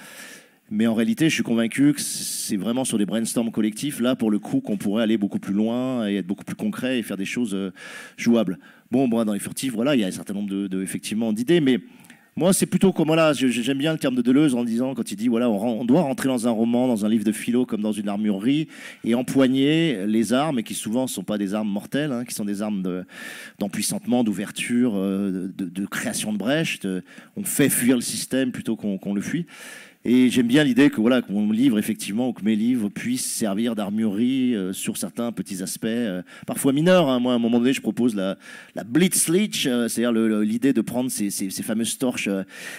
Mais en réalité, je suis convaincu que c'est vraiment sur des brainstorms collectifs, là, pour le coup, qu'on pourrait aller beaucoup plus loin et être beaucoup plus concret et faire des choses jouables. Bon, moi, dans les furtifs, voilà, il y a un certain nombre effectivement d'idées, mais moi, c'est plutôt comme, voilà, j'aime bien le terme de Deleuze en disant, quand il dit, voilà, on doit rentrer dans un roman, dans un livre de philo, comme dans une armurerie, et empoigner les armes, et qui souvent ne sont pas des armes mortelles, hein, qui sont des armes d'empuissantement, d'ouverture, de création de brèches. On fait fuir le système plutôt qu'on le fuit. Et j'aime bien l'idée que voilà, que mon livre, effectivement, ou que mes livres puissent servir d'armurerie sur certains petits aspects, parfois mineurs. Hein. Moi, à un moment donné, je propose la Blitzlicht, c'est-à-dire l'idée de prendre ces fameuses torches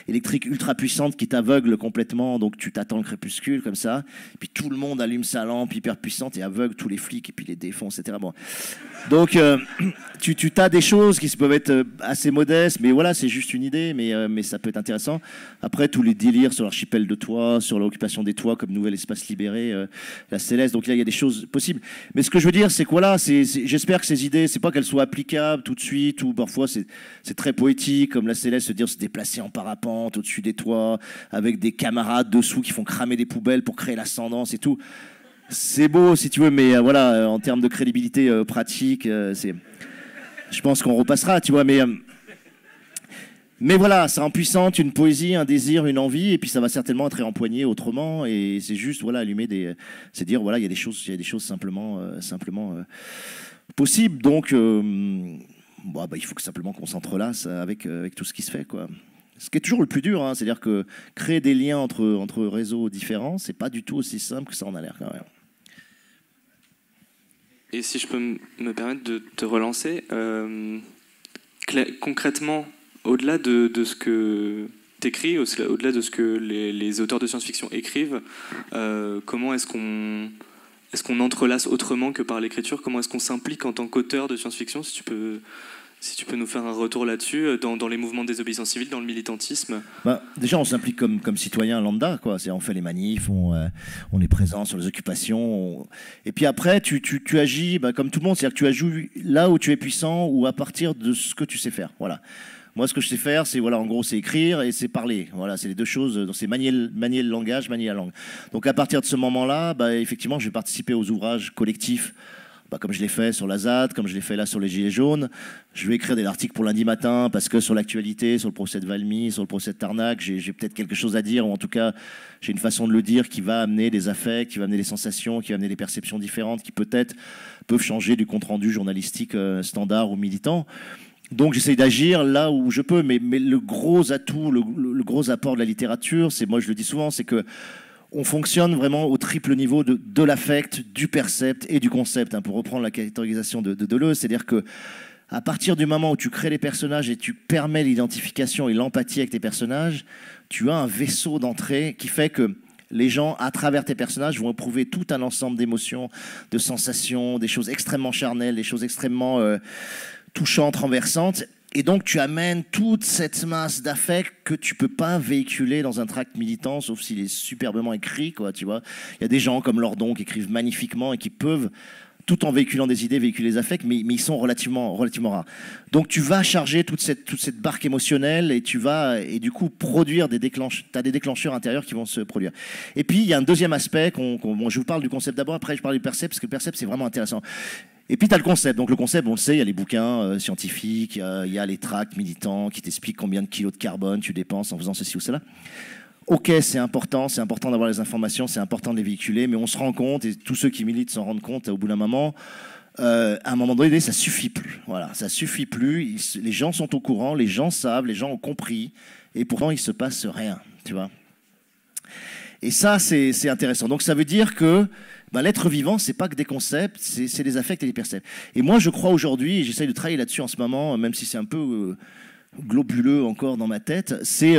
électriques ultra puissantes qui t'aveuglent complètement. Donc, tu t'attends le crépuscule comme ça, et puis tout le monde allume sa lampe hyper puissante et aveugle tous les flics et puis les défonce, etc. Bon. Donc, tu as des choses qui peuvent être assez modestes, mais voilà, c'est juste une idée, mais ça peut être intéressant. Après, tous les délires sur l'archipel de toits, sur l'occupation des toits comme nouvel espace libéré, la Céleste. Donc là, il y a des choses possibles. Mais ce que je veux dire, c'est que voilà, j'espère que ces idées, c'est pas qu'elles soient applicables tout de suite, ou parfois c'est très poétique, comme la Céleste, se déplacer en parapente au-dessus des toits, avec des camarades dessous qui font cramer des poubelles pour créer l'ascendance et tout. C'est beau, si tu veux, mais voilà, en termes de crédibilité pratique, je pense qu'on repassera, tu vois, mais voilà, ça empuissante une poésie, un désir, une envie, et puis ça va certainement être réempoigné autrement, et c'est juste, voilà, allumer c'est dire, voilà, il y a des choses simplement possibles, donc il faut simplement qu'on s'entrelace avec tout ce qui se fait, quoi. Ce qui est toujours le plus dur, hein, c'est-à-dire que créer des liens entre réseaux différents, c'est pas du tout aussi simple que ça en a l'air, quand même. Et si je peux me permettre de te relancer, concrètement, au-delà de ce que tu écris, au-delà de ce que les auteurs de science-fiction écrivent, comment est-ce qu'on entrelace autrement que par l'écriture? Comment est-ce qu'on s'implique en tant qu'auteur de science-fiction, si tu peux nous faire un retour là-dessus, dans les mouvements de désobéissance civile, dans le militantisme? Déjà, on s'implique comme citoyen lambda, quoi. On fait les manifs, on est présent sur les occupations. Et puis après, tu agis comme tout le monde, c'est-à-dire que tu agis là où tu es puissant ou à partir de ce que tu sais faire. Voilà. Moi, ce que je sais faire, c'est en gros, c'est écrire et c'est parler. Voilà, c'est les deux choses. Donc, c'est manier le langage, manier la langue. Donc, à partir de ce moment-là, effectivement, je vais participer aux ouvrages collectifs comme je l'ai fait sur la ZAD, comme je l'ai fait là sur les Gilets jaunes. Je vais écrire des articles pour lundi matin parce que sur l'actualité, sur le procès de Valmy, sur le procès de Tarnac, j'ai peut-être quelque chose à dire, ou en tout cas, j'ai une façon de le dire qui va amener des affects, qui va amener des sensations, qui va amener des perceptions différentes, qui peut-être peuvent changer du compte-rendu journalistique standard ou militant. Donc j'essaye d'agir là où je peux, mais le gros atout, le gros apport de la littérature, c'est, moi je le dis souvent, c'est que on fonctionne vraiment au triple niveau de l'affect, du percept et du concept, hein, pour reprendre la catégorisation de Deleuze. C'est-à-dire que à partir du moment où tu crées les personnages et tu permets l'identification et l'empathie avec tes personnages, tu as un vaisseau d'entrée qui fait que les gens, à travers tes personnages, vont éprouver tout un ensemble d'émotions, de sensations, des choses extrêmement charnelles, des choses extrêmement touchantes, renversantes. Et donc, tu amènes toute cette masse d'affect que tu peux pas véhiculer dans un tract militant, sauf s'il est superbement écrit, quoi, tu vois. Il y a des gens comme Lordon qui écrivent magnifiquement et qui peuvent, tout en véhiculant des idées, véhiculer les affects, mais ils sont relativement rares. Donc, tu vas charger toute cette barque émotionnelle et tu vas, et du coup, produire des déclencheurs. Tu as des déclencheurs intérieurs qui vont se produire. Et puis, il y a un deuxième aspect, bon, je vous parle du concept d'abord, après je parle du percept, parce que le percept, c'est vraiment intéressant. Et puis tu as le concept. Donc le concept, on le sait, il y a les bouquins scientifiques, il y a les tracts militants qui t'expliquent combien de kilos de carbone tu dépenses en faisant ceci ou cela. Ok, c'est important d'avoir les informations, c'est important de les véhiculer, mais on se rend compte, et tous ceux qui militent s'en rendent compte au bout d'un moment, à un moment donné, ça suffit plus. Voilà, ça suffit plus. Les gens sont au courant, les gens savent, les gens ont compris, et pourtant il se passe rien, tu vois. Et ça, c'est intéressant. Donc ça veut dire que l'être vivant, c'est pas que des concepts, c'est des affects et des percepts. Et moi, je crois aujourd'hui, et j'essaye de travailler là-dessus en ce moment, même si c'est un peu globuleux encore dans ma tête, c'est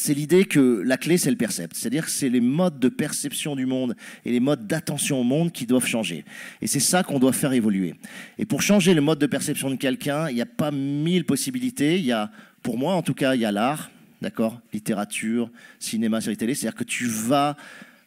l'idée que la clé, c'est le percept. C'est-à-dire que c'est les modes de perception du monde et les modes d'attention au monde qui doivent changer. Et c'est ça qu'on doit faire évoluer. Et pour changer le mode de perception de quelqu'un, il n'y a pas 1000 possibilités. Il y a, pour moi en tout cas, il y a l'art, d'accord, littérature, cinéma, série télé. C'est-à-dire que tu vas...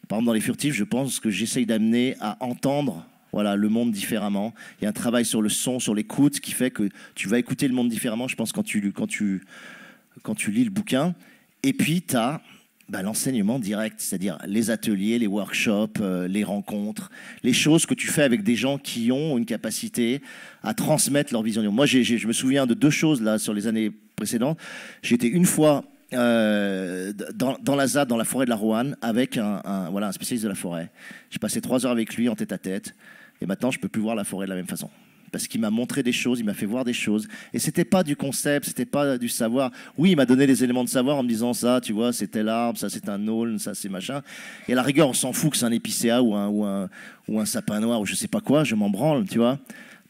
Par exemple, dans Les Furtifs, je pense que j'essaye d'amener à entendre, voilà, le monde différemment. Il y a un travail sur le son, sur l'écoute, qui fait que tu vas écouter le monde différemment, je pense, quand tu lis le bouquin. Et puis, tu as l'enseignement direct, c'est-à-dire les ateliers, les workshops, les rencontres, les choses que tu fais avec des gens qui ont une capacité à transmettre leur vision. Moi, je me souviens de 2 choses là, sur les années précédentes. J'étais une fois... dans la ZAD, dans la forêt de la Roanne, avec un spécialiste de la forêt. J'ai passé 3 heures avec lui en tête-à-tête, et maintenant je peux plus voir la forêt de la même façon. Parce qu'il m'a montré des choses, il m'a fait voir des choses, et c'était pas du concept, c'était pas du savoir. Oui, il m'a donné des éléments de savoir en me disant ça, tu vois, c'est tel arbre, ça c'est un aulne, ça c'est machin. Et à la rigueur, on s'en fout que c'est un épicéa ou un sapin noir ou je sais pas quoi, je m'en branle, tu vois.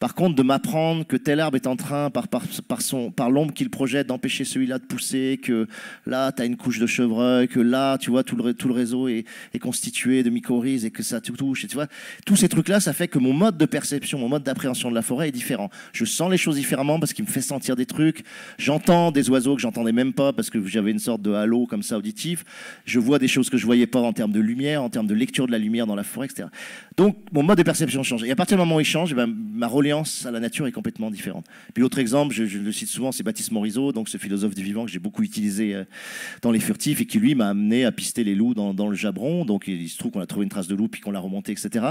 Par contre, de m'apprendre que tel arbre est en train, par l'ombre qu'il projette, d'empêcher celui-là de pousser, que là, tu as une couche de chevreuil, que là, tu vois, tout le réseau est constitué de mycorhizes et que ça te touche. Et tu vois, tous ces trucs-là, ça fait que mon mode de perception, mon mode d'appréhension de la forêt est différent. Je sens les choses différemment parce qu'il me fait sentir des trucs. J'entends des oiseaux que j'entendais même pas parce que j'avais une sorte de halo comme ça auditif. Je vois des choses que je voyais pas en termes de lumière, en termes de lecture de la lumière dans la forêt, etc. Donc, mon mode de perception change. Et à partir du moment où il change, ma reliance à la nature est complètement différente. Puis l'autre exemple, je le cite souvent, c'est Baptiste Morisot, donc ce philosophe du vivant que j'ai beaucoup utilisé dans Les Furtifs et qui lui m'a amené à pister les loups dans le Jabron. Donc il se trouve qu'on a trouvé une trace de loup puis qu'on l'a remonté, etc.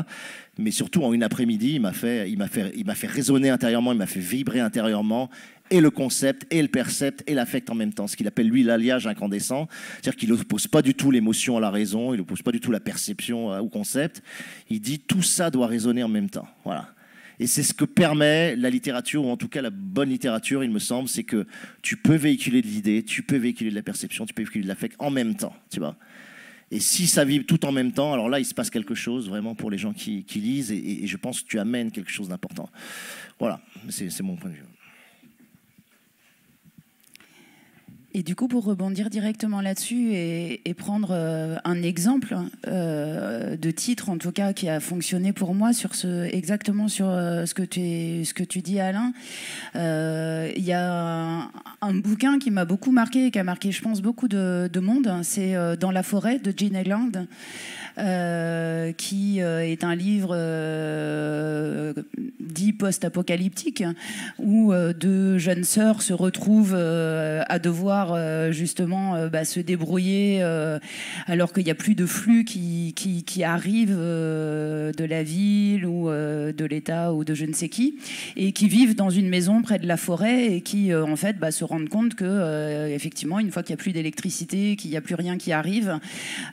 Mais surtout en une après-midi, il m'a fait résonner intérieurement, il m'a fait vibrer intérieurement. Et le concept, et le percept, et l'affect en même temps. Ce qu'il appelle, lui, l'alliage incandescent. C'est-à-dire qu'il n'oppose pas du tout l'émotion à la raison, il n'oppose pas du tout la perception au concept. Il dit tout ça doit résonner en même temps. Voilà. Et c'est ce que permet la littérature, ou en tout cas la bonne littérature, il me semble, c'est que tu peux véhiculer de l'idée, tu peux véhiculer de la perception, tu peux véhiculer de l'affect en même temps, tu vois. Et si ça vit tout en même temps, alors là, il se passe quelque chose vraiment pour les gens qui lisent, et je pense que tu amènes quelque chose d'important. Voilà, c'est mon point de vue. Et du coup, pour rebondir directement là-dessus et prendre un exemple de titre, en tout cas, qui a fonctionné pour moi exactement sur ce que tu dis, Alain. Il y a un bouquin qui m'a beaucoup marqué et qui a marqué, je pense, beaucoup de monde. C'est Dans la forêt de Jean Egland. Qui est un livre dit post-apocalyptique où 2 jeunes sœurs se retrouvent à devoir pouvoir justement se débrouiller alors qu'il n'y a plus de flux qui arrivent de la ville ou de l'État ou de je ne sais qui, et qui vivent dans une maison près de la forêt et qui en fait se rendent compte que effectivement une fois qu'il n'y a plus d'électricité, qu'il n'y a plus rien qui arrive,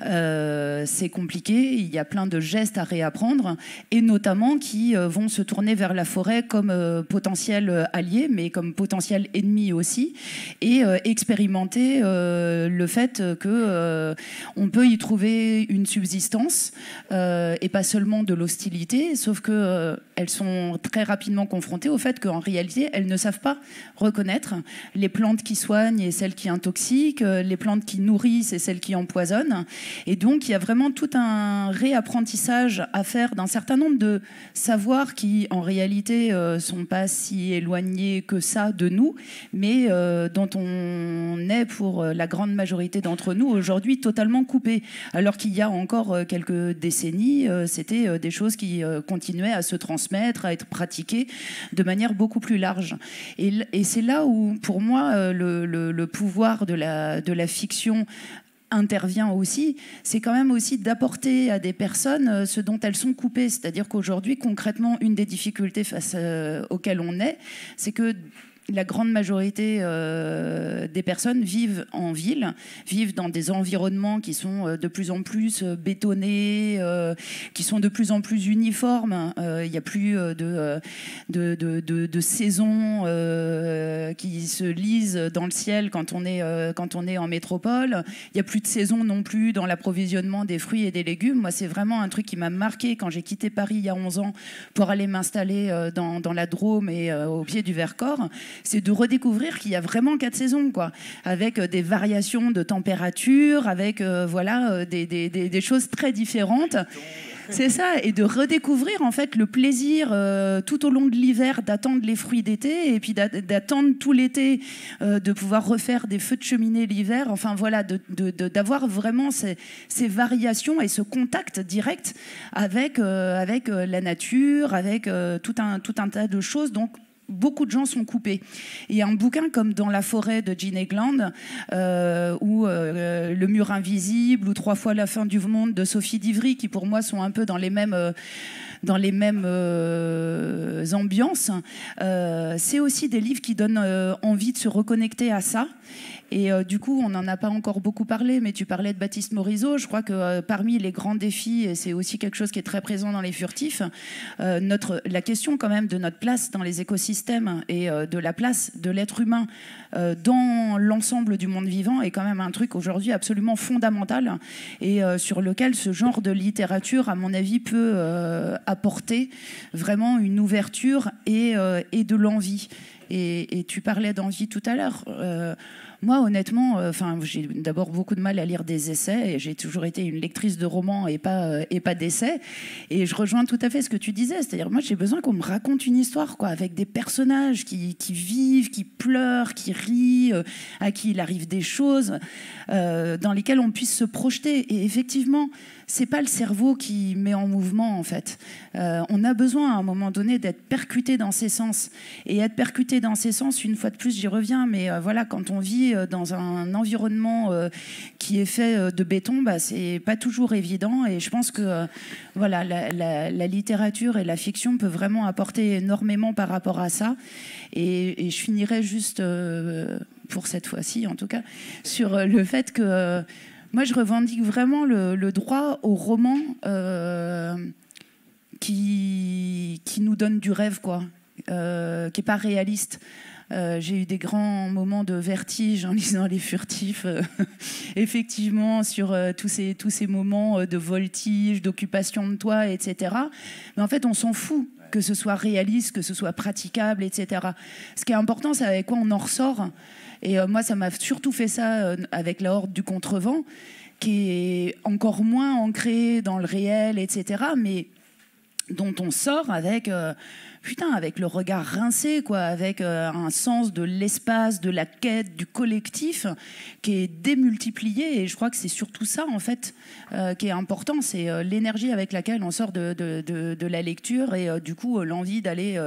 c'est compliqué. Il y a plein de gestes à réapprendre, et notamment qui vont se tourner vers la forêt comme potentiel allié, mais comme potentiel ennemi aussi, et expérimenter le fait que on peut y trouver une subsistance et pas seulement de l'hostilité, sauf que elles sont très rapidement confrontées au fait qu'en réalité elles ne savent pas reconnaître les plantes qui soignent et celles qui intoxiquent, les plantes qui nourrissent et celles qui empoisonnent. Et donc il y a vraiment tout un réapprentissage à faire d'un certain nombre de savoirs qui en réalité sont pas si éloignés que ça de nous, mais dont on est pour la grande majorité d'entre nous aujourd'hui totalement coupés. Alors qu'il y a encore quelques décennies, c'était des choses qui continuaient à se transmettre, à être pratiquées de manière beaucoup plus large. Et c'est là où, pour moi, le pouvoir de la fiction intervient aussi, c'est quand même aussi d'apporter à des personnes ce dont elles sont coupées. C'est-à-dire qu'aujourd'hui, concrètement, une des difficultés face auxquelles on est, c'est que la grande majorité des personnes vivent en ville, vivent dans des environnements qui sont de plus en plus bétonnés, qui sont de plus en plus uniformes. Il n'y a plus de saisons qui se lisent dans le ciel quand on est en métropole. Il n'y a plus de saison non plus dans l'approvisionnement des fruits et des légumes. Moi, c'est vraiment un truc qui m'a marqué quand j'ai quitté Paris il y a 11 ans pour aller m'installer dans la Drôme et au pied du Vercors. C'est de redécouvrir qu'il y a vraiment 4 saisons, quoi, avec des variations de température, avec des choses très différentes. C'est ça, et de redécouvrir en fait le plaisir tout au long de l'hiver d'attendre les fruits d'été, et puis d'attendre tout l'été de pouvoir refaire des feux de cheminée l'hiver. Enfin voilà, d'avoir vraiment ces variations et ce contact direct avec la nature, avec tout un tas de choses. Donc beaucoup de gens sont coupés. Et un bouquin comme Dans la forêt de Jean Egland, ou Le mur invisible, ou 3 fois la fin du monde de Sophie Divry, qui pour moi sont un peu dans les mêmes ambiances, c'est aussi des livres qui donnent envie de se reconnecter à ça. Et du coup, on n'en a pas encore beaucoup parlé, mais tu parlais de Baptiste Morisot. Je crois que parmi les grands défis, et c'est aussi quelque chose qui est très présent dans Les Furtifs, la question quand même de notre place dans les écosystèmes et de la place de l'être humain dans l'ensemble du monde vivant est quand même un truc aujourd'hui absolument fondamental, et sur lequel ce genre de littérature, à mon avis, peut apporter vraiment une ouverture et de l'envie. Et tu parlais d'envie tout à l'heure. Moi, honnêtement, j'ai d'abord beaucoup de mal à lire des essais, et j'ai toujours été une lectrice de romans et pas d'essais. Et je rejoins tout à fait ce que tu disais, c'est-à-dire moi, j'ai besoin qu'on me raconte une histoire, quoi, avec des personnages qui vivent, qui pleurent, qui rient, à qui il arrive des choses, dans lesquelles on puisse se projeter. Et effectivement, c'est pas le cerveau qui met en mouvement, en fait. On a besoin, à un moment donné, d'être percuté dans ses sens. Et être percuté dans ses sens, une fois de plus, j'y reviens, mais voilà, quand on vit dans un environnement qui est fait de béton, c'est pas toujours évident. Et je pense que voilà, la littérature et la fiction peuvent vraiment apporter énormément par rapport à ça. Et je finirai juste, pour cette fois-ci en tout cas, sur le fait que moi, je revendique vraiment le droit au roman qui nous donne du rêve, quoi, qui n'est pas réaliste. J'ai eu des grands moments de vertige en lisant Les Furtifs, effectivement, sur tous ces moments de voltige, d'occupation de toit, etc. Mais en fait, on s'en fout que ce soit réaliste, que ce soit praticable, etc. Ce qui est important, c'est avec quoi on en ressort. Et moi, ça m'a surtout fait ça avec La Horde du Contrevent, qui est encore moins ancré dans le réel, etc., mais dont on sort avec le regard rincé, quoi, avec un sens de l'espace, de la quête, du collectif qui est démultiplié. Et je crois que c'est surtout ça, en fait, qui est important. C'est l'énergie avec laquelle on sort de la lecture, et du coup, l'envie d'aller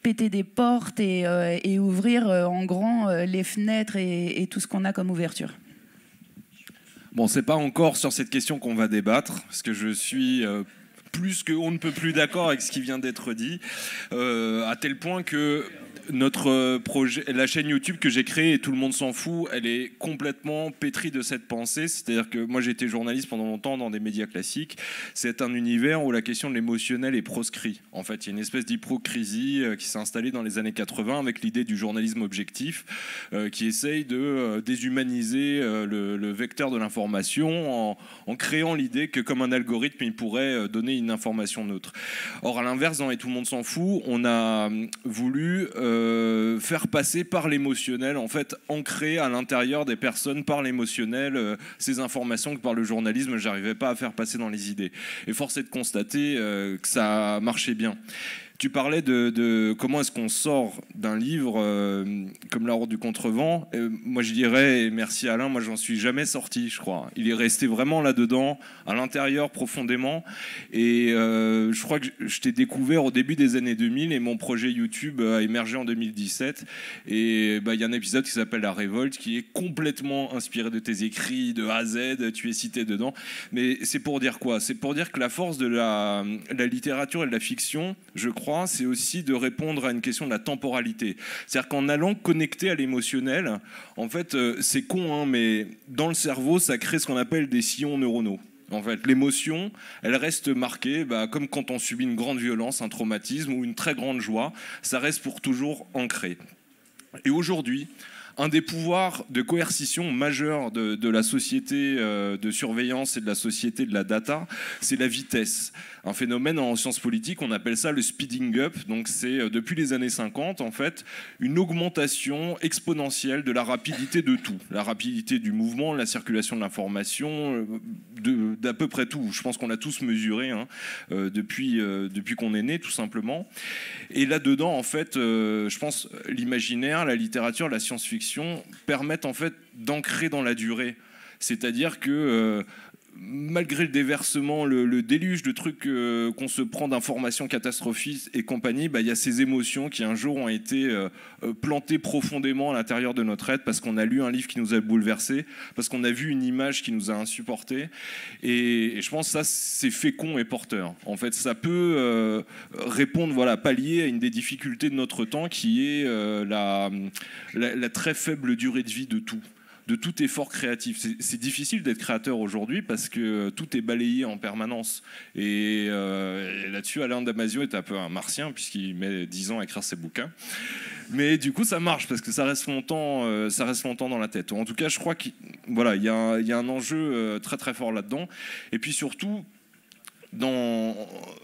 péter des portes et ouvrir en grand les fenêtres et tout ce qu'on a comme ouverture. Bon, c'est pas encore sur cette question qu'on va débattre, parce que je suis plus qu'on ne peut plus d'accord avec ce qui vient d'être dit, à tel point que notre projet, la chaîne YouTube que j'ai créée, et tout le monde s'en fout, elle est complètement pétrie de cette pensée. C'est-à-dire que moi j'ai été journaliste pendant longtemps dans des médias classiques. C'est un univers où la question de l'émotionnel est proscrit. En fait, il y a une espèce d'hypocrisie qui s'est installée dans les années 80 avec l'idée du journalisme objectif qui essaye de déshumaniser le vecteur de l'information en créant l'idée que comme un algorithme, il pourrait donner une information neutre. Or, à l'inverse, dans Et tout le monde s'en fout, on a voulu faire passer par l'émotionnel, en fait, ancrer à l'intérieur des personnes par l'émotionnel ces informations que par le journalisme, j'arrivais pas à faire passer dans les idées. Et force est de constater que ça marchait bien. Tu parlais de comment est-ce qu'on sort d'un livre comme La Route du Contrevent. Moi, je dirais, et merci Alain, moi, j'en suis jamais sorti, je crois. Il est resté vraiment là-dedans, à l'intérieur, profondément. Et je crois que je t'ai découvert au début des années 2000 et mon projet YouTube a émergé en 2017. Et il y a un épisode qui s'appelle La Révolte qui est complètement inspiré de tes écrits, de A à Z, tu es cité dedans. Mais c'est pour dire quoi? C'est pour dire que la force de la littérature et de la fiction, je crois, c'est aussi de répondre à une question de la temporalité. C'est-à-dire qu'en allant connecter à l'émotionnel, en fait, c'est con, hein, mais dans le cerveau, ça crée ce qu'on appelle des sillons neuronaux. En fait, l'émotion, elle reste marquée, comme quand on subit une grande violence, un traumatisme ou une très grande joie, ça reste pour toujours ancré. Et aujourd'hui, un des pouvoirs de coercition majeurs de la société de surveillance et de la société de la data, c'est la vitesse. Un phénomène en sciences politiques, on appelle ça le speeding up. Donc c'est depuis les années 50, en fait, une augmentation exponentielle de la rapidité de tout. La rapidité du mouvement, la circulation de l'information, d'à peu près tout. Je pense qu'on l'a tous mesuré depuis qu'on est né, tout simplement. Et là-dedans, en fait, je pense l'imaginaire, la littérature, la science-fiction permettent en fait d'ancrer dans la durée. C'est-à-dire que malgré le déversement, le déluge de trucs qu'on se prend d'informations catastrophiques et compagnie, il y a ces émotions qui un jour ont été plantées profondément à l'intérieur de notre être parce qu'on a lu un livre qui nous a bouleversés, parce qu'on a vu une image qui nous a insupportés. Et je pense que ça, c'est fécond et porteur. En fait, ça peut répondre, pallier à une des difficultés de notre temps qui est la très faible durée de vie de tout effort créatif. C'est difficile d'être créateur aujourd'hui parce que tout est balayé en permanence. Et là-dessus, Alain Damasio est un peu un martien puisqu'il met 10 ans à écrire ses bouquins. Mais du coup, ça marche parce que ça reste longtemps dans la tête. En tout cas, je crois qu'il y a un enjeu très très fort là-dedans. Et puis surtout, dans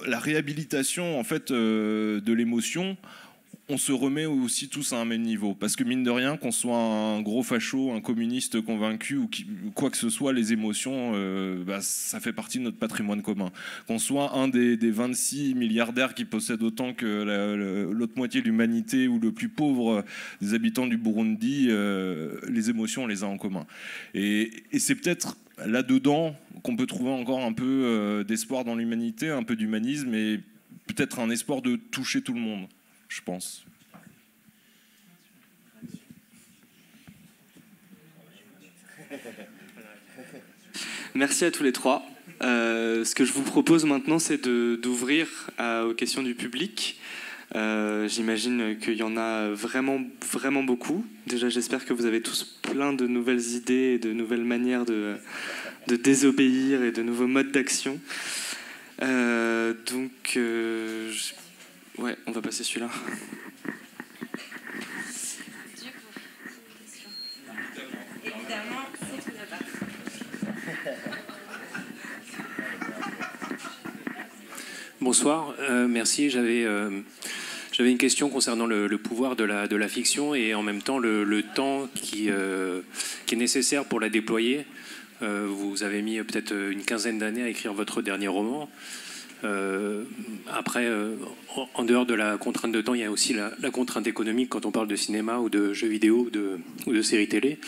la réhabilitation en fait, de l'émotion, on se remet aussi tous à un même niveau. Parce que mine de rien, qu'on soit un gros facho, un communiste convaincu ou quoi que ce soit, les émotions, ça fait partie de notre patrimoine commun. Qu'on soit un des 26 milliardaires qui possèdent autant que l'autre moitié de l'humanité ou le plus pauvre des habitants du Burundi, les émotions, on les a en commun. Et c'est peut-être là-dedans qu'on peut trouver encore un peu d'espoir dans l'humanité, un peu d'humanisme et peut-être un espoir de toucher tout le monde. Je pense. Merci à tous les trois. Ce que je vous propose maintenant, c'est d'ouvrir aux questions du public. J'imagine qu'il y en a vraiment, vraiment beaucoup. Déjà, j'espère que vous avez tous plein de nouvelles idées et de nouvelles manières de désobéir et de nouveaux modes d'action. Ouais, on va passer celui-là. Évidemment, c'est tout là-bas. Bonsoir, merci. J'avais une question concernant le pouvoir de la fiction et en même temps le temps qui est nécessaire pour la déployer. Vous avez mis peut-être une quinzaine d'années à écrire votre dernier roman. Après, en dehors de la contrainte de temps, il y a aussi la contrainte économique quand on parle de cinéma ou de jeux vidéo ou de séries télé.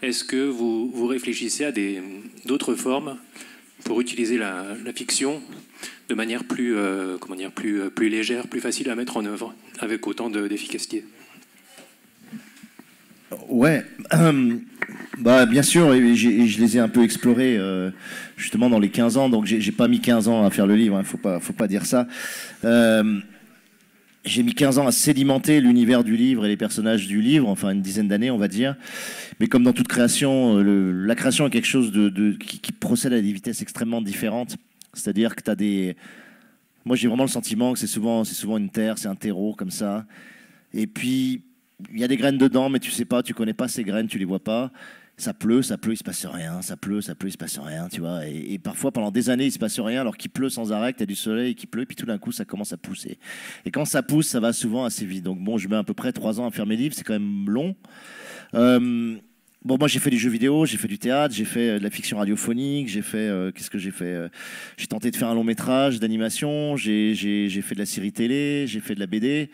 Est-ce que vous réfléchissez à d'autres formes pour utiliser la fiction de manière plus, plus légère, plus facile à mettre en œuvre, avec autant d'efficacité. Ouais, bien sûr, et je les ai un peu explorés justement dans les 15 ans, donc j'ai pas mis 15 ans à faire le livre, hein, faut pas dire ça. J'ai mis 15 ans à sédimenter l'univers du livre et les personnages du livre, enfin une dizaine d'années on va dire. Mais comme dans toute création, la création est quelque chose qui procède à des vitesses extrêmement différentes. C'est-à-dire que tu as des... Moi j'ai vraiment le sentiment que c'est souvent une terre, c'est un terreau comme ça. Et puis il y a des graines dedans, mais tu sais pas, tu connais pas ces graines, tu les vois pas. Ça pleut, il se passe rien, ça pleut, il se passe rien, tu vois. Et parfois, pendant des années, il se passe rien, alors qu'il pleut sans arrêt, que tu as du soleil qui pleut, puis tout d'un coup, ça commence à pousser. Et quand ça pousse, ça va souvent assez vite. Donc bon, je mets à peu près 3 ans à faire mes livres, c'est quand même long. Bon, moi, j'ai fait du jeu vidéo, j'ai fait du théâtre, j'ai fait de la fiction radiophonique, j'ai fait... qu'est-ce que j'ai fait j'ai tenté de faire un long métrage d'animation, j'ai fait de la série télé, j'ai fait de la BD.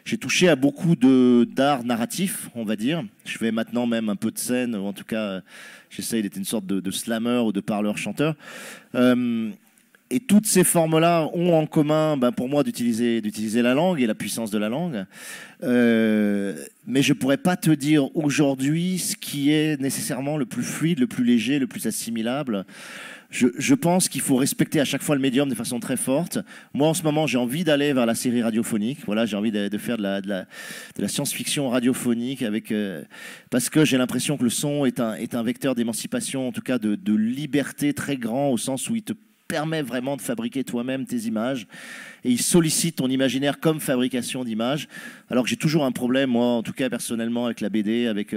J'ai touché à beaucoup d'art narratif, on va dire. Je fais maintenant même un peu de scène, ou en tout cas, j'essaye d'être une sorte de slammer ou de parleur-chanteur. Et toutes ces formes-là ont en commun, pour moi, d'utiliser la langue et la puissance de la langue. Mais je ne pourrais pas te dire aujourd'hui ce qui est nécessairement le plus fluide, le plus léger, le plus assimilable. Je pense qu'il faut respecter à chaque fois le médium de façon très forte. Moi, en ce moment, j'ai envie d'aller vers la série radiophonique. Voilà, j'ai envie de faire de la science-fiction radiophonique parce que j'ai l'impression que le son est un vecteur d'émancipation, en tout cas de liberté très grand, au sens où il te permet vraiment de fabriquer toi-même tes images et il sollicite ton imaginaire comme fabrication d'images. Alors que j'ai toujours un problème, moi, en tout cas personnellement, avec la BD, avec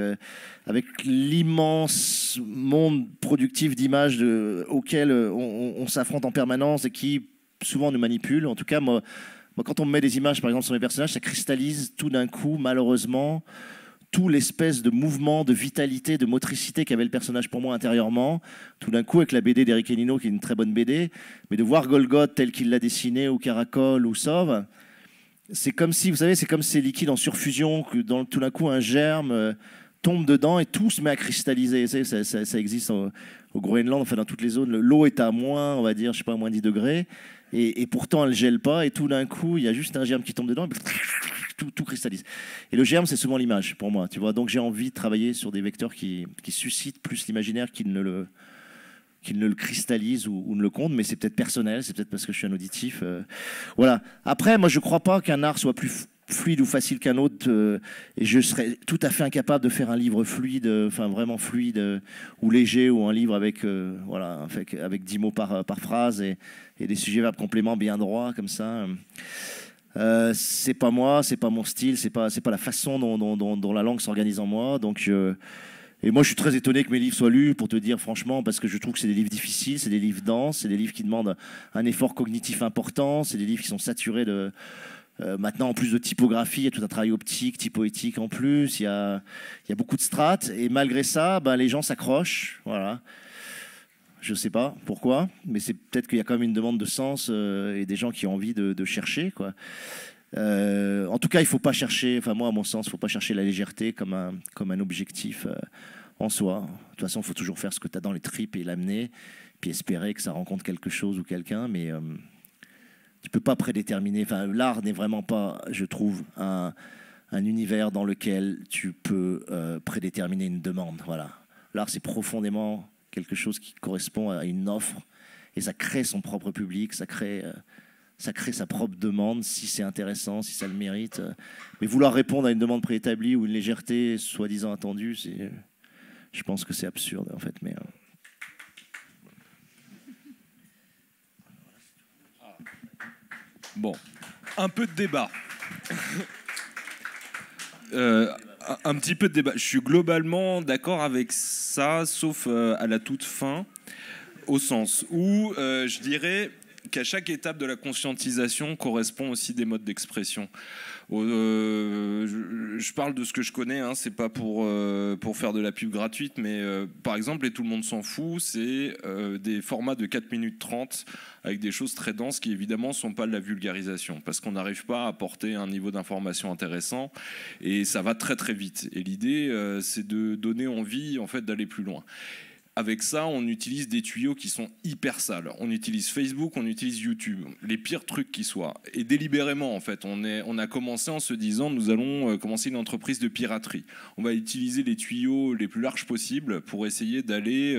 l'immense monde productif d'images auquel on s'affronte en permanence et qui souvent nous manipule. En tout cas, moi, quand on me met des images, par exemple, sur mes personnages, ça cristallise tout d'un coup, malheureusement, tout l'espèce de mouvement, de vitalité, de motricité qu'avait le personnage pour moi intérieurement. Tout d'un coup, avec la BD d'Eric Hénino, qui est une très bonne BD, mais de voir Golgoth tel qu'il l'a dessiné, ou Caracol, ou Sauve, c'est comme si, vous savez, c'est comme ces liquides en surfusion, que tout d'un coup, un germe tombe dedans et tout se met à cristalliser. Vous savez, ça existe au Groenland, enfin dans toutes les zones. L'eau est à moins, on va dire, je sais pas, moins 10 degrés. Et pourtant, elle ne gèle pas. Et tout d'un coup, il y a juste un germe qui tombe dedans. Et tout cristallise. Et le germe, c'est souvent l'image, pour moi. Tu vois. Donc, j'ai envie de travailler sur des vecteurs qui suscitent plus l'imaginaire qu'ils ne le cristallisent ou ne le comptent. Mais c'est peut-être personnel. C'est peut-être parce que je suis un auditif. Voilà. Après, moi, je ne crois pas qu'un art soit plus fluide ou facile qu'un autre, et je serais tout à fait incapable de faire un livre fluide, enfin vraiment fluide ou léger, ou un livre avec 10 mots par phrase et des sujets-verbes compléments bien droits comme ça. C'est pas moi, c'est pas mon style, c'est pas la façon dont la langue s'organise en moi. Et moi, je suis très étonné que mes livres soient lus, pour te dire franchement, parce que je trouve que c'est des livres difficiles, c'est des livres denses, c'est des livres qui demandent un effort cognitif important, c'est des livres qui sont saturés de... maintenant, en plus de typographie, il y a tout un travail optique, typoétique en plus. Il y a beaucoup de strates. Et malgré ça, les gens s'accrochent. Voilà. Je ne sais pas pourquoi, mais c'est peut-être qu'il y a quand même une demande de sens et des gens qui ont envie de chercher, quoi. En tout cas, il ne faut pas chercher, enfin moi, à mon sens, il ne faut pas chercher la légèreté comme un objectif en soi. De toute façon, il faut toujours faire ce que tu as dans les tripes et l'amener, puis espérer que ça rencontre quelque chose ou quelqu'un, mais... tu ne peux pas prédéterminer. Enfin, l'art n'est vraiment pas, je trouve, un univers dans lequel tu peux prédéterminer une demande. Voilà. L'art, c'est profondément quelque chose qui correspond à une offre et ça crée son propre public, ça crée sa propre demande, si c'est intéressant, si ça le mérite. Mais vouloir répondre à une demande préétablie ou une légèreté soi-disant attendue, je pense que c'est absurde, en fait. Mais... Bon, un peu de débat. Un petit peu de débat. Je suis globalement d'accord avec ça, sauf à la toute fin, au sens où je dirais qu'à chaque étape de la conscientisation correspond aussi des modes d'expression. Je parle de ce que je connais, hein, c'est pas pour faire de la pub gratuite, mais par exemple, et tout le monde s'en fout, c'est des formats de 4 minutes 30 avec des choses très denses qui évidemment sont pas de la vulgarisation, parce qu'on n'arrive pas à apporter un niveau d'information intéressant et ça va très très vite. Et l'idée, c'est de donner envie en fait d'aller plus loin. Avec ça, on utilise des tuyaux qui sont hyper sales. On utilise Facebook, on utilise YouTube, les pires trucs qui soient. Et délibérément, en fait, on a commencé en se disant, nous allons commencer une entreprise de piraterie. On va utiliser les tuyaux les plus larges possibles pour essayer d'aller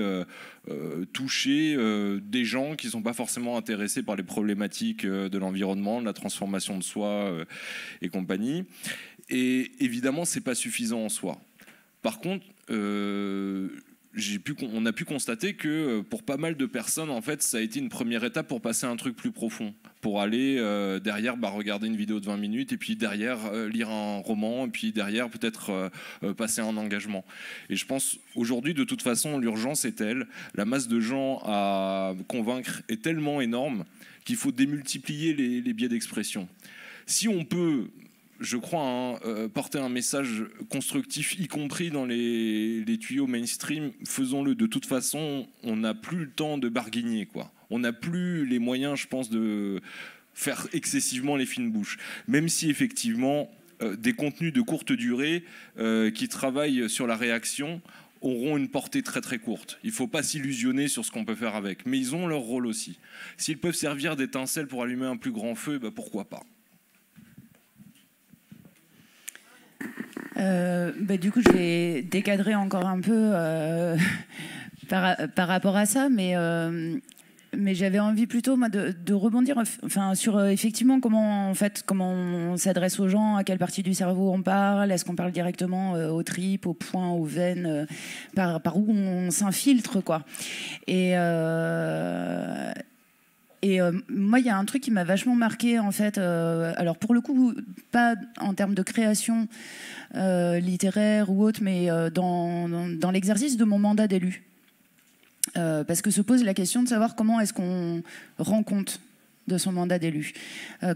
toucher des gens qui ne sont pas forcément intéressés par les problématiques de l'environnement, de la transformation de soi et compagnie. Et évidemment, ce n'est pas suffisant en soi. Par contre, on a pu constater que pour pas mal de personnes, en fait, ça a été une première étape pour passer à un truc plus profond, pour aller derrière regarder une vidéo de 20 minutes, et puis derrière lire un roman, et puis derrière peut-être passer à un engagement. Et je pense aujourd'hui, de toute façon, l'urgence est telle, la masse de gens à convaincre est tellement énorme qu'il faut démultiplier les biais d'expression. Si on peut, je crois, porter un message constructif, y compris dans les tuyaux mainstream, faisons-le. De toute façon, on n'a plus le temps de barguigner, quoi. On n'a plus les moyens, je pense, de faire excessivement les fines bouches. Même si, effectivement, des contenus de courte durée qui travaillent sur la réaction auront une portée très très courte. Il ne faut pas s'illusionner sur ce qu'on peut faire avec. Mais ils ont leur rôle aussi. S'ils peuvent servir d'étincelle pour allumer un plus grand feu, pourquoi pas. Du coup, je vais décadrer encore un peu par rapport à ça, mais j'avais envie plutôt moi, de rebondir sur effectivement comment on s'adresse aux gens, à quelle partie du cerveau on parle, est-ce qu'on parle directement aux tripes, aux poings, aux veines, par où on s'infiltre, quoi. Moi, il y a un truc qui m'a vachement marqué, en fait. Alors, pour le coup, pas en termes de création littéraire ou autre, mais dans l'exercice de mon mandat d'élu. Parce que se pose la question de savoir comment est-ce qu'on rend compte de son mandat d'élu.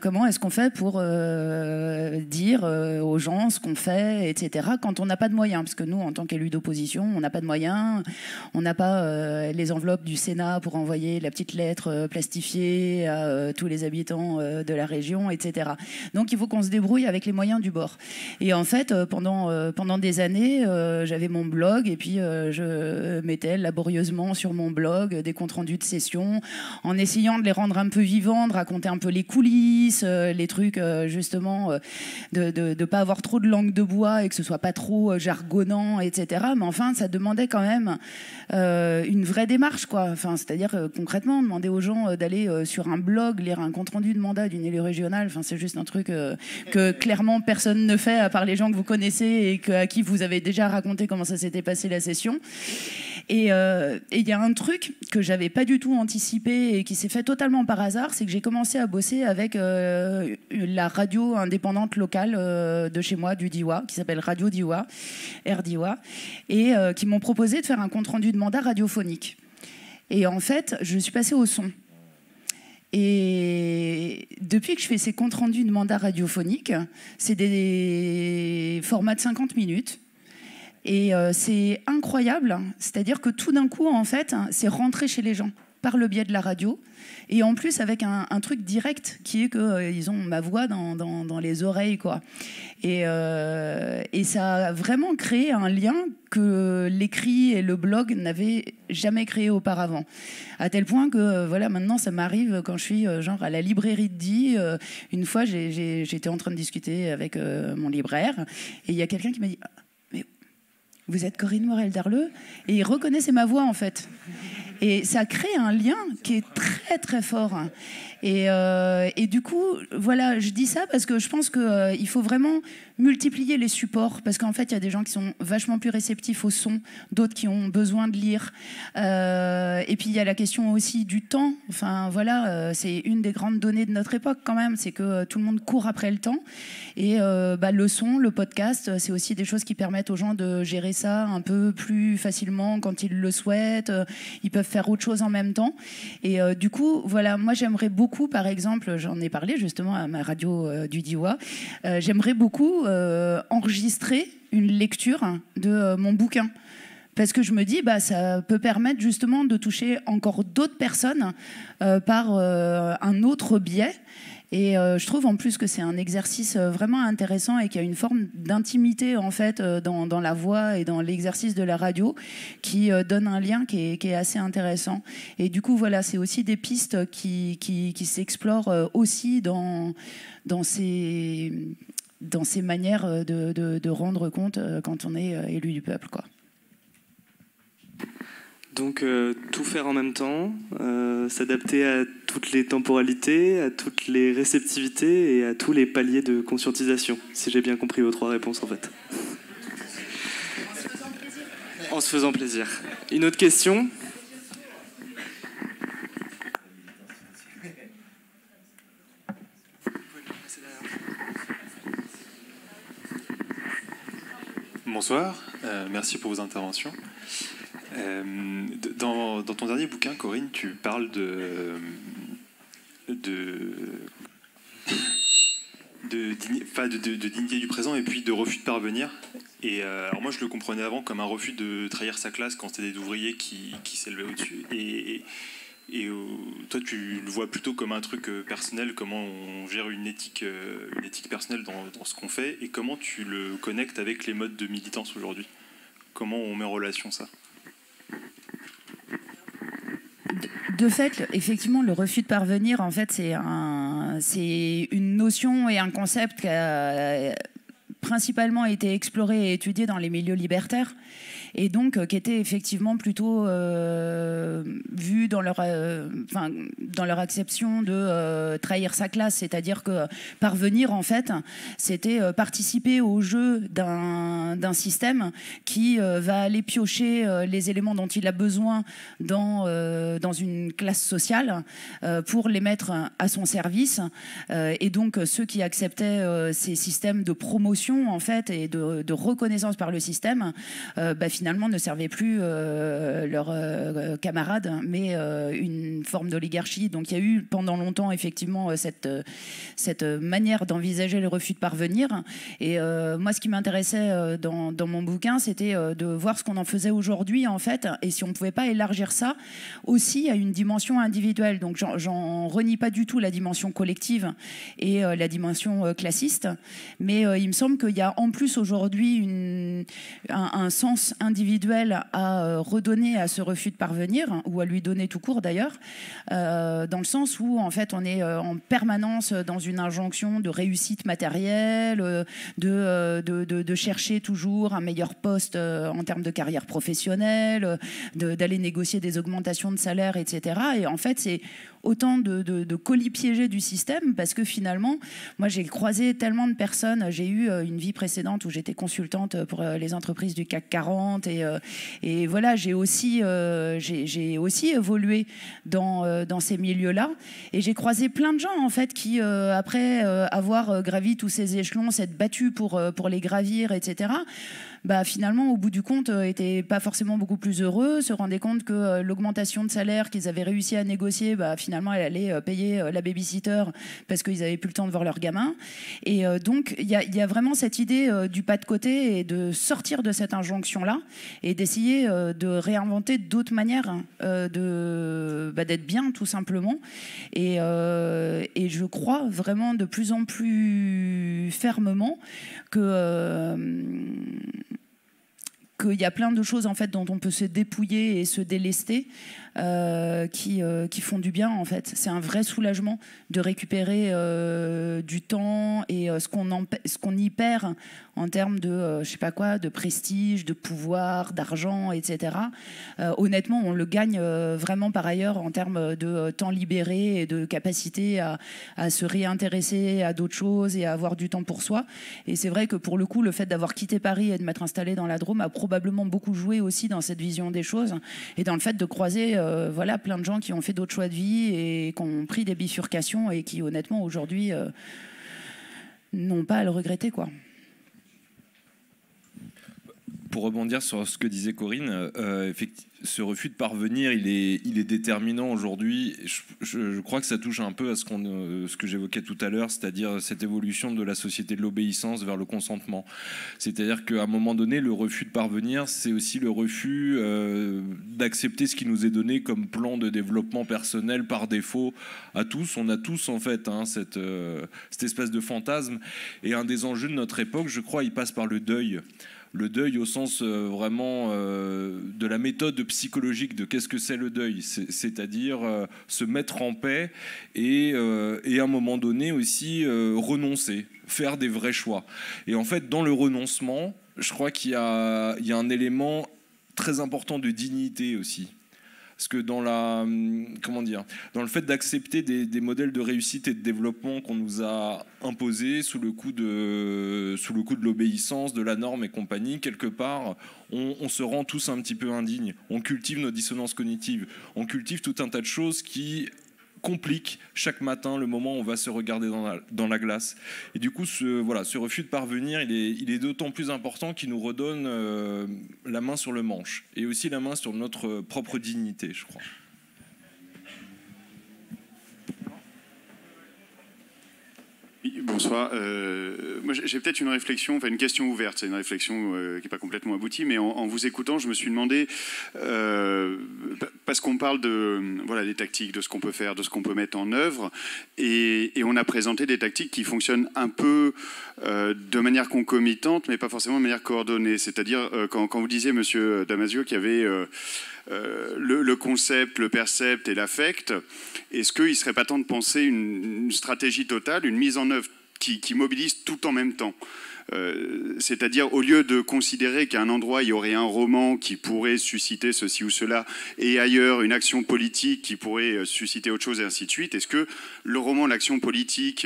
Comment est-ce qu'on fait pour dire aux gens ce qu'on fait, etc., quand on n'a pas de moyens? Parce que nous, en tant qu'élus d'opposition, on n'a pas de moyens, on n'a pas les enveloppes du Sénat pour envoyer la petite lettre plastifiée à tous les habitants de la région, etc. Donc il faut qu'on se débrouille avec les moyens du bord. Et en fait, pendant des années, j'avais mon blog, et puis je mettais laborieusement sur mon blog des comptes rendus de session, en essayant de les rendre un peu vivants, de raconter un peu les coulisses, les trucs justement de pas avoir trop de langue de bois et que ce soit pas trop jargonnant, etc. Mais enfin, ça demandait quand même une vraie démarche, quoi. Enfin, c'est-à-dire concrètement, demander aux gens d'aller sur un blog, lire un compte-rendu de mandat d'une élue régionale, enfin, c'est juste un truc que clairement personne ne fait à part les gens que vous connaissez et à qui vous avez déjà raconté comment ça s'était passé la session. Et il y a un truc que j'avais pas du tout anticipé et qui s'est fait totalement par hasard, c'est que j'ai commencé à bosser avec la radio indépendante locale de chez moi, du Diois, qui s'appelle Radio Diois, RDiois, et qui m'ont proposé de faire un compte-rendu de mandat radiophonique. Et en fait, je suis passée au son. Et depuis que je fais ces comptes rendus de mandat radiophonique, c'est des formats de 50 minutes. Et c'est incroyable, c'est-à-dire que tout d'un coup, en fait, c'est rentré chez les gens par le biais de la radio, et en plus avec un truc direct qui est qu'ils ont ma voix dans les oreilles, quoi. Et ça a vraiment créé un lien que l'écrit et le blog n'avaient jamais créé auparavant. À tel point que voilà, maintenant ça m'arrive quand je suis genre à la librairie de Die. Une fois, j'étais en train de discuter avec mon libraire, et il y a quelqu'un qui m'a dit « Mais vous êtes Corinne Morel-Darleux ?» Et il reconnaissait ma voix, en fait. Et ça crée un lien qui est très très fort. Et du coup, voilà, je dis ça parce que je pense qu'il faut vraiment multiplier les supports, parce qu'en fait, il y a des gens qui sont vachement plus réceptifs au son, d'autres qui ont besoin de lire. Et puis, il y a la question aussi du temps. Enfin, voilà, c'est une des grandes données de notre époque quand même, c'est que tout le monde court après le temps. Et le son, le podcast, c'est aussi des choses qui permettent aux gens de gérer ça un peu plus facilement quand ils le souhaitent. Ils peuvent faire autre chose en même temps. Et du coup, voilà, moi, j'aimerais beaucoup, par exemple, j'en ai parlé justement à ma radio du Diois, j'aimerais beaucoup enregistrer une lecture de mon bouquin. parce que je me dis, ça peut permettre justement de toucher encore d'autres personnes par un autre biais. Et je trouve en plus que c'est un exercice vraiment intéressant et qu'il y a une forme d'intimité en fait dans la voix et dans l'exercice de la radio qui donne un lien qui est assez intéressant. Et du coup, voilà, c'est aussi des pistes qui s'explorent aussi dans ces manières de rendre compte quand on est élu du peuple, quoi. Donc tout faire en même temps, s'adapter à toutes les temporalités, à toutes les réceptivités et à tous les paliers de conscientisation, si j'ai bien compris vos 3 réponses en fait. En se faisant plaisir. Une autre question ? Bonsoir, merci pour vos interventions. Dans ton dernier bouquin, Corinne, tu parles de dignité du présent et puis de refus de parvenir. Et alors moi, je le comprenais avant comme un refus de trahir sa classe quand c'était des ouvriers qui s'élevaient au-dessus. Et toi, tu le vois plutôt comme un truc personnel, comment on gère une éthique personnelle dans ce qu'on fait, et comment tu le connectes avec les modes de militance aujourd'hui. Comment on met en relation ça ? De fait, effectivement, le refus de parvenir, en fait, c'est une notion et un concept qui a principalement été exploré et étudié dans les milieux libertaires, et donc qui était effectivement plutôt vu dans leur acception de trahir sa classe, c'est-à-dire que parvenir, en fait, c'était participer au jeu d'un système qui va aller piocher les éléments dont il a besoin dans une classe sociale pour les mettre à son service, et donc ceux qui acceptaient ces systèmes de promotion, en fait, et de reconnaissance par le système, finalement ne servaient plus leurs camarades, mais une forme d'oligarchie. Donc il y a eu pendant longtemps effectivement cette manière d'envisager le refus de parvenir. Et moi, ce qui m'intéressait dans mon bouquin, c'était de voir ce qu'on en faisait aujourd'hui, en fait, et si on ne pouvait pas élargir ça aussi à une dimension individuelle. Donc j'en renie pas du tout la dimension collective et la dimension classiste, mais il me semble qu'il y a en plus aujourd'hui un sens individuel à redonner à ce refus de parvenir, ou à lui donner tout court d'ailleurs, dans le sens où en fait on est en permanence dans une injonction de réussite matérielle, de chercher toujours un meilleur poste en termes de carrière professionnelle, d'aller négocier des augmentations de salaire, etc. Et en fait c'est autant de colis piégés du système, parce que finalement, moi j'ai croisé tellement de personnes. J'ai eu une vie précédente où j'étais consultante pour les entreprises du CAC 40, et voilà, j'ai aussi évolué dans ces milieux-là, et j'ai croisé plein de gens en fait qui, après avoir gravi tous ces échelons, s'être battus pour les gravir, etc., finalement, au bout du compte, n'étaient pas forcément beaucoup plus heureux, se rendaient compte que l'augmentation de salaire qu'ils avaient réussi à négocier, finalement, elle allait payer la babysitter parce qu'ils n'avaient plus le temps de voir leurs gamins. Et donc, il y a vraiment cette idée du pas de côté et de sortir de cette injonction-là et d'essayer de réinventer d'autres manières d'être bien, tout simplement. Et je crois vraiment de plus en plus fermement qu'il y a plein de choses en fait dont on peut se dépouiller et se délester, qui font du bien en fait. C'est un vrai soulagement de récupérer du temps et ce qu'on y perd en termes de je sais pas quoi, de prestige, de pouvoir, d'argent, etc. Honnêtement, on le gagne vraiment par ailleurs en termes de temps libéré et de capacité à se réintéresser à d'autres choses et à avoir du temps pour soi. Et c'est vrai que pour le coup, le fait d'avoir quitté Paris et de m'être installé dans la Drôme a probablement beaucoup joué aussi dans cette vision des choses et dans le fait de croiser plein de gens qui ont fait d'autres choix de vie et qui ont pris des bifurcations et qui honnêtement aujourd'hui n'ont pas à le regretter, quoi. pour rebondir sur ce que disait Corinne, ce refus de parvenir, il est déterminant aujourd'hui. Je crois que ça touche un peu à ce que j'évoquais tout à l'heure, c'est-à-dire cette évolution de la société de l'obéissance vers le consentement. C'est-à-dire qu'à un moment donné, le refus de parvenir, c'est aussi le refus d'accepter ce qui nous est donné comme plan de développement personnel par défaut à tous. On a tous en fait cette espèce de fantasme. Et un des enjeux de notre époque, je crois, il passe par le deuil. Le deuil au sens vraiment de la méthode psychologique de qu'est-ce que c'est le deuil, c'est-à-dire se mettre en paix et à un moment donné aussi renoncer, faire des vrais choix. Et en fait, dans le renoncement, je crois qu'il y a un élément très important de dignité aussi. Parce que dans le fait d'accepter des modèles de réussite et de développement qu'on nous a imposés sous le coup de l'obéissance, de la norme et compagnie, quelque part, on se rend tous un petit peu indignes. On cultive nos dissonances cognitives. On cultive tout un tas de choses qui complique chaque matin le moment où on va se regarder dans la glace. Et du coup, ce refus de parvenir, il est d'autant plus important qu'il nous redonne la main sur le manche et aussi la main sur notre propre dignité, je crois. Bonsoir. Moi, j'ai peut-être une réflexion, enfin une question ouverte. C'est une réflexion qui n'est pas complètement aboutie, mais en vous écoutant, je me suis demandé, parce qu'on parle des tactiques, de ce qu'on peut faire, de ce qu'on peut mettre en œuvre, et on a présenté des tactiques qui fonctionnent un peu de manière concomitante, mais pas forcément de manière coordonnée. C'est-à-dire, quand vous disiez, Monsieur Damasio, qu'il y avait le concept, le percept et l'affect, est-ce qu'il ne serait pas temps de penser une stratégie totale, une mise en œuvre qui mobilise tout en même temps? C'est-à-dire, au lieu de considérer qu'à un endroit, il y aurait un roman qui pourrait susciter ceci ou cela, et ailleurs, une action politique qui pourrait susciter autre chose, et ainsi de suite, est-ce que le roman, l'action politique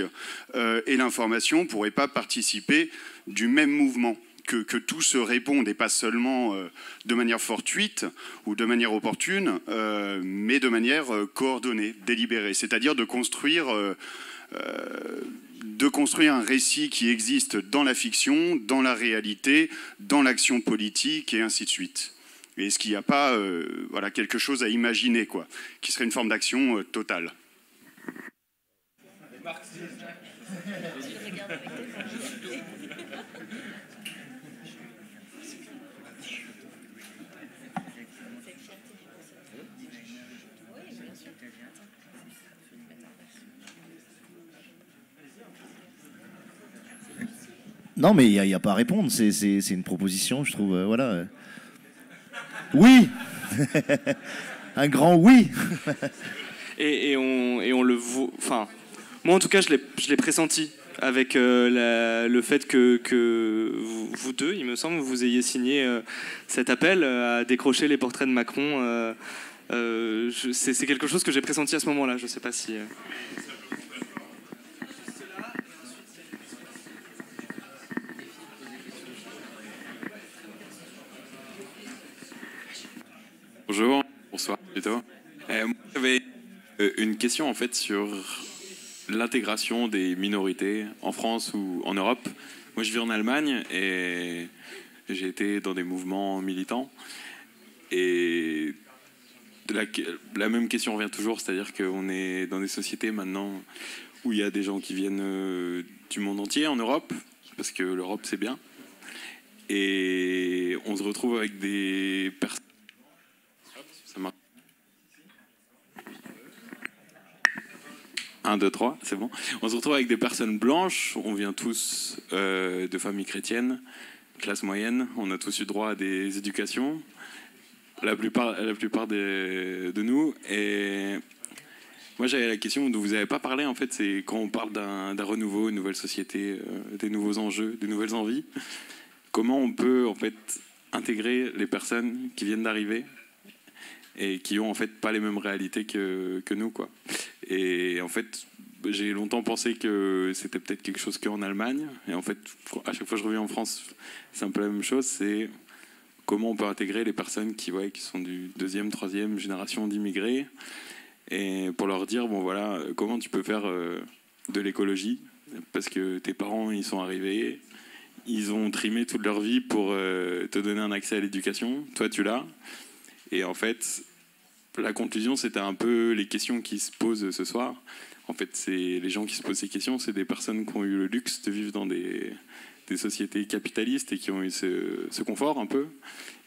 et l'information ne pourraient pas participer du même mouvement ? Que tout se réponde, et pas seulement de manière fortuite ou de manière opportune, mais de manière coordonnée, délibérée. C'est-à-dire de construire un récit qui existe dans la fiction, dans la réalité, dans l'action politique, et ainsi de suite. Et est-ce qu'il n'y a pas quelque chose à imaginer, qui serait une forme d'action totale? Non, mais il n'y a pas à répondre. C'est une proposition, je trouve. Voilà. Oui. Un grand oui. et on le voit. Enfin, moi en tout cas, je l'ai pressenti avec le fait que vous deux, il me semble, vous ayez signé cet appel à décrocher les portraits de Macron. C'est quelque chose que j'ai pressenti à ce moment-là. Je ne sais pas si. Bonjour, bonsoir plutôt. Moi, j'avais une question en fait sur l'intégration des minorités en France ou en Europe. Moi, je vis en Allemagne et j'ai été dans des mouvements militants. Et la même question revient toujours, c'est-à-dire qu'on est dans des sociétés maintenant où il y a des gens qui viennent du monde entier en Europe, parce que l'Europe c'est bien. Et on se retrouve avec des personnes. Ça marche. 1, 2, 3, c'est bon. On se retrouve avec des personnes blanches, on vient tous de familles chrétiennes, classe moyenne, on a tous eu droit à des éducations, la plupart de nous. Et moi j'avais la question dont vous n'avez pas parlé, en fait, c'est quand on parle d'un renouveau, une nouvelle société, des nouveaux enjeux, des nouvelles envies, comment on peut en fait intégrer les personnes qui viennent d'arriver et qui ont en fait pas les mêmes réalités que nous, quoi. Et en fait, j'ai longtemps pensé que c'était peut-être quelque chose qu'en Allemagne. Et en fait, à chaque fois que je reviens en France, c'est un peu la même chose. C'est comment on peut intégrer les personnes qui sont du 2e, 3e génération d'immigrés, et pour leur dire, bon voilà, comment tu peux faire de l'écologie, parce que tes parents, ils sont arrivés, ils ont trimé toute leur vie pour te donner un accès à l'éducation. Toi, tu l'as. Et en fait, la conclusion, c'était un peu les questions qui se posent ce soir. En fait, c'est les gens qui se posent ces questions, c'est des personnes qui ont eu le luxe de vivre dans des sociétés capitalistes et qui ont eu ce confort un peu,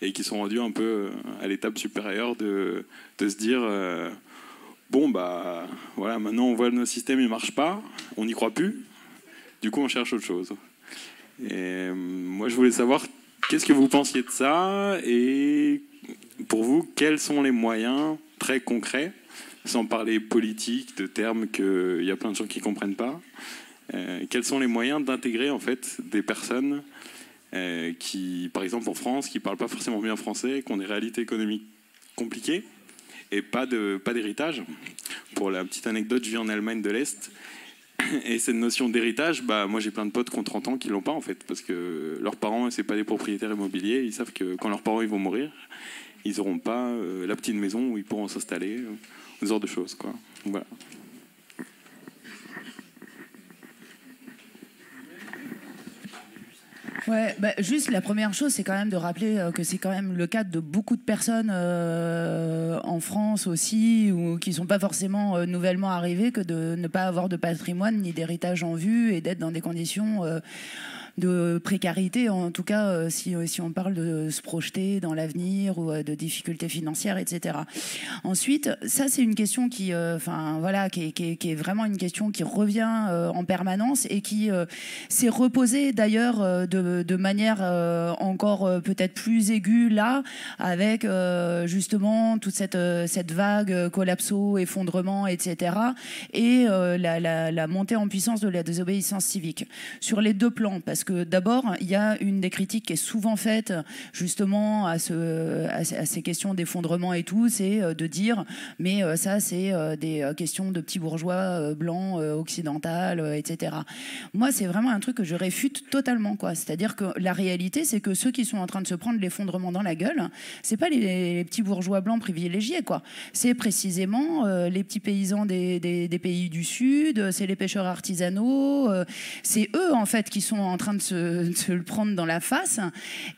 et qui sont rendus un peu à l'étape supérieure de se dire bon, bah voilà, maintenant on voit que nos systèmes ne marchent pas, on n'y croit plus, du coup on cherche autre chose. Et moi je voulais savoir qu'est-ce que vous pensiez de ça, et pour vous, quels sont les moyens très concrets, sans parler politique, de termes qu'il y a plein de gens qui ne comprennent pas, quels sont les moyens d'intégrer en fait des personnes qui, par exemple en France, qui ne parlent pas forcément bien français, qui ont des réalités économiques compliquées et pas d'héritage. Pour la petite anecdote, je vis en Allemagne de l'Est, et cette notion d'héritage, bah, moi j'ai plein de potes qui ont 30 ans qui ne l'ont pas en fait, parce que leurs parents, ce n'est pas des propriétaires immobiliers, ils savent que quand leurs parents ils vont mourir, ils n'auront pas la petite maison où ils pourront s'installer, ce genre de choses, quoi. Voilà. Ouais, bah, juste la première chose, c'est quand même de rappeler que c'est quand même le cas de beaucoup de personnes en France aussi, ou qui sont pas forcément nouvellement arrivées, que de ne pas avoir de patrimoine ni d'héritage en vue et d'être dans des conditions de précarité, en tout cas si on parle de se projeter dans l'avenir ou de difficultés financières, etc. Ensuite, ça c'est une question qui est vraiment une question qui revient en permanence et qui s'est reposée d'ailleurs de manière encore peut-être plus aiguë là, avec justement toute cette vague collapso, effondrement, etc. et la montée en puissance de la désobéissance civique sur les deux plans, parce que d'abord, il y a une des critiques qui est souvent faite justement à ces questions d'effondrement et tout, c'est de dire mais ça c'est des questions de petits bourgeois blancs occidental, etc. Moi, c'est vraiment un truc que je réfute totalement, quoi. C'est-à-dire que la réalité, c'est que ceux qui sont en train de se prendre l'effondrement dans la gueule, c'est pas les petits bourgeois blancs privilégiés, quoi. C'est précisément les petits paysans des pays du Sud, c'est les pêcheurs artisanaux, c'est eux en fait qui sont en train de se le prendre dans la face.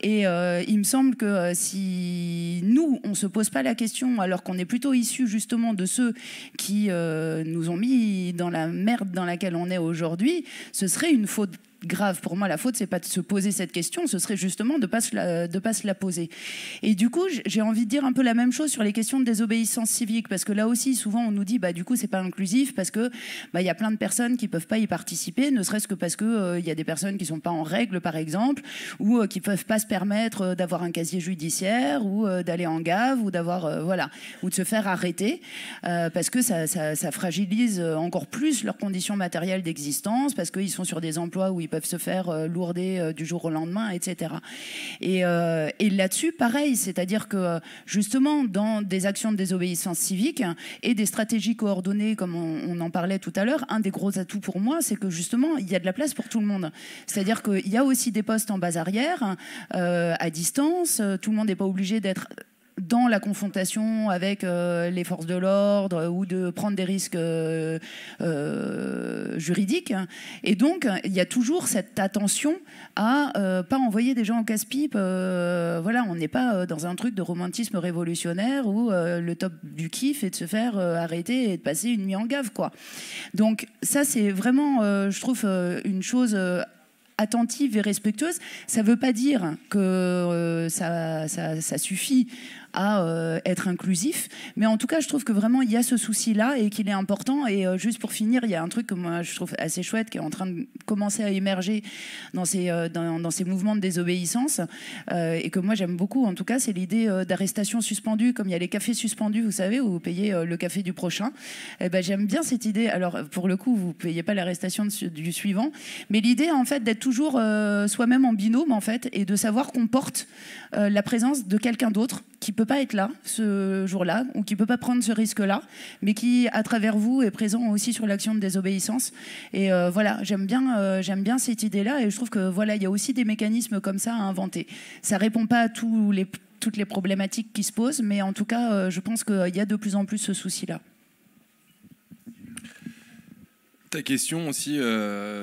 Et il me semble que si nous, on se pose pas la question, alors qu'on est plutôt issus justement de ceux qui nous ont mis dans la merde dans laquelle on est aujourd'hui, ce serait une faute grave. Pour moi, la faute, c'est pas de se poser cette question, ce serait justement de pas se la poser. Et du coup, j'ai envie de dire un peu la même chose sur les questions de désobéissance civique, parce que là aussi, souvent, on nous dit, bah du coup, c'est pas inclusif, parce que bah y a plein de personnes qui peuvent pas y participer, ne serait-ce que parce que y a des personnes qui sont pas en règle, par exemple, ou qui peuvent pas se permettre d'avoir un casier judiciaire, ou d'aller en gave, ou d'avoir voilà, ou de se faire arrêter, parce que ça fragilise encore plus leurs conditions matérielles d'existence, parce qu'ils sont sur des emplois où ils peuvent se faire lourder du jour au lendemain, etc. Et là-dessus, pareil, c'est-à-dire que justement, dans des actions de désobéissance civique et des stratégies coordonnées, comme on en parlait tout à l'heure, un des gros atouts pour moi, c'est que justement, il y a de la place pour tout le monde. C'est-à-dire qu'il y a aussi des postes en base arrière, à distance, tout le monde n'est pas obligé d'être dans la confrontation avec les forces de l'ordre ou de prendre des risques juridiques. Et donc, il y a toujours cette attention à pas envoyer des gens en casse-pipe. Voilà, on n'est pas dans un truc de romantisme révolutionnaire où le top du kiff est de se faire arrêter et de passer une nuit en gave, quoi. Donc ça, c'est vraiment, je trouve, une chose attentive et respectueuse. Ça ne veut pas dire que ça suffit à être inclusif, mais en tout cas je trouve que vraiment il y a ce souci là et qu'il est important. Et juste pour finir, il y a un truc que moi je trouve assez chouette qui est en train de commencer à émerger dans ces mouvements de désobéissance et que moi j'aime beaucoup, en tout cas, c'est l'idée d'arrestation suspendue, comme il y a les cafés suspendus, vous savez, où vous payez le café du prochain. Et ben, j'aime bien cette idée. Alors pour le coup vous ne payez pas l'arrestation du suivant, mais l'idée en fait d'être toujours soi-même en binôme en fait, et de savoir qu'on porte la présence de quelqu'un d'autre qui peut pas être là ce jour-là, ou qui peut pas prendre ce risque-là, mais qui, à travers vous, est présent aussi sur l'action de désobéissance. Et voilà, j'aime bien cette idée-là, et je trouve que voilà, il y a aussi des mécanismes comme ça à inventer. Ça répond pas à toutes les problématiques qui se posent, mais en tout cas, je pense qu'il y a de plus en plus ce souci-là. ta question aussi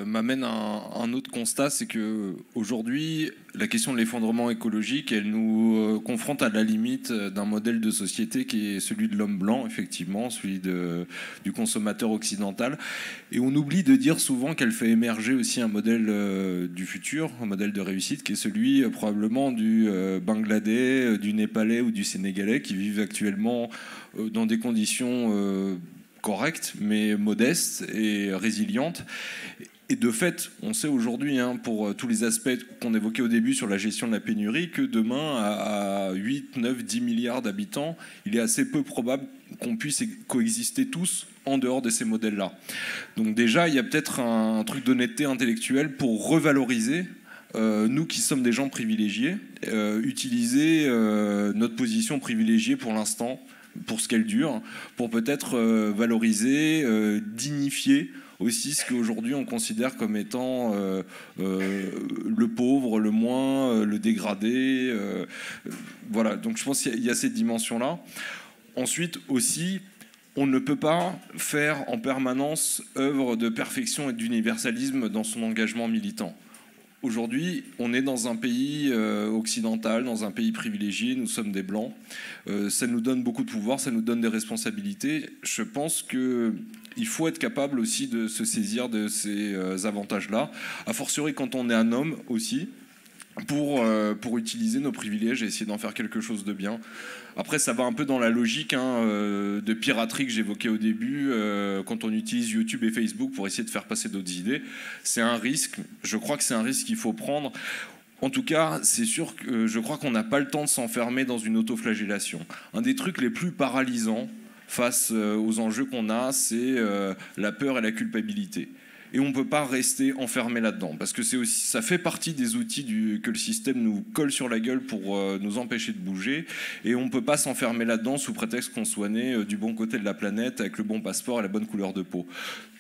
m'amène à un autre constat, c'est que aujourd'hui, la question de l'effondrement écologique, elle nous confronte à la limite d'un modèle de société qui est celui de l'homme blanc, effectivement, celui du consommateur occidental. Et on oublie de dire souvent qu'elle fait émerger aussi un modèle du futur, un modèle de réussite, qui est celui probablement du Bangladais, du Népalais ou du Sénégalais, qui vivent actuellement dans des conditions correctes, mais modestes et résilientes. Et de fait, on sait aujourd'hui, pour tous les aspects qu'on évoquait au début sur la gestion de la pénurie, que demain, à 8, 9, 10 milliards d'habitants, il est assez peu probable qu'on puisse coexister tous en dehors de ces modèles-là. Donc déjà, il y a peut-être un truc d'honnêteté intellectuelle pour revaloriser nous qui sommes des gens privilégiés, utiliser notre position privilégiée pour l'instant, pour ce qu'elle dure, pour peut-être valoriser, dignifier aussi ce qu'aujourd'hui on considère comme étant le pauvre, le moins, le dégradé. Voilà, donc je pense qu'il y a cette dimension-là. Ensuite aussi, on ne peut pas faire en permanence œuvre de perfection et d'universalisme dans son engagement militant. Aujourd'hui, on est dans un pays occidental, dans un pays privilégié, nous sommes des Blancs. Ça nous donne beaucoup de pouvoir, ça nous donne des responsabilités. Je pense qu'il faut être capable aussi de se saisir de ces avantages-là, a fortiori quand on est un homme aussi, pour utiliser nos privilèges et essayer d'en faire quelque chose de bien. Après, ça va un peu dans la logique de piraterie que j'évoquais au début, quand on utilise YouTube et Facebook pour essayer de faire passer d'autres idées. C'est un risque, je crois que c'est un risque qu'il faut prendre. En tout cas, c'est sûr que je crois qu'on n'a pas le temps de s'enfermer dans une autoflagellation. Un des trucs les plus paralysants face aux enjeux qu'on a, c'est la peur et la culpabilité. Et on ne peut pas rester enfermé là-dedans, parce que ça fait partie des outils que le système nous colle sur la gueule pour nous empêcher de bouger, et on ne peut pas s'enfermer là-dedans sous prétexte qu'on soit né du bon côté de la planète, avec le bon passeport et la bonne couleur de peau.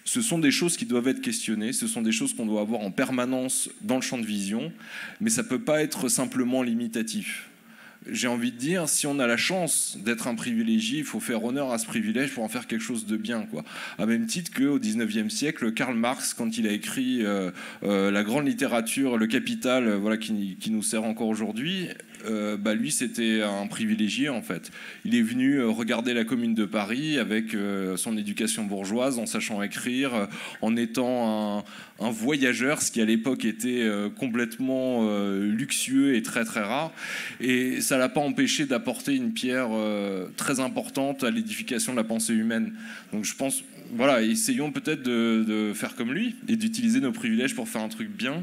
Ce sont des choses qui doivent être questionnées, ce sont des choses qu'on doit avoir en permanence dans le champ de vision, mais ça ne peut pas être simplement limitatif. J'ai envie de dire, si on a la chance d'être un privilégié, il faut faire honneur à ce privilège pour en faire quelque chose de bien, quoi. À même titre qu'au XIXe siècle, Karl Marx, quand il a écrit la grande littérature, Le Capital, voilà, qui nous sert encore aujourd'hui, lui, c'était un privilégié, en fait. Il est venu regarder la Commune de Paris avec son éducation bourgeoise, en sachant écrire, en étant un voyageur, ce qui à l'époque était complètement luxueux et très très rare. Et ça ne l'a pas empêché d'apporter une pierre très importante à l'édification de la pensée humaine. Donc je pense, voilà, essayons peut-être de faire comme lui et d'utiliser nos privilèges pour faire un truc bien.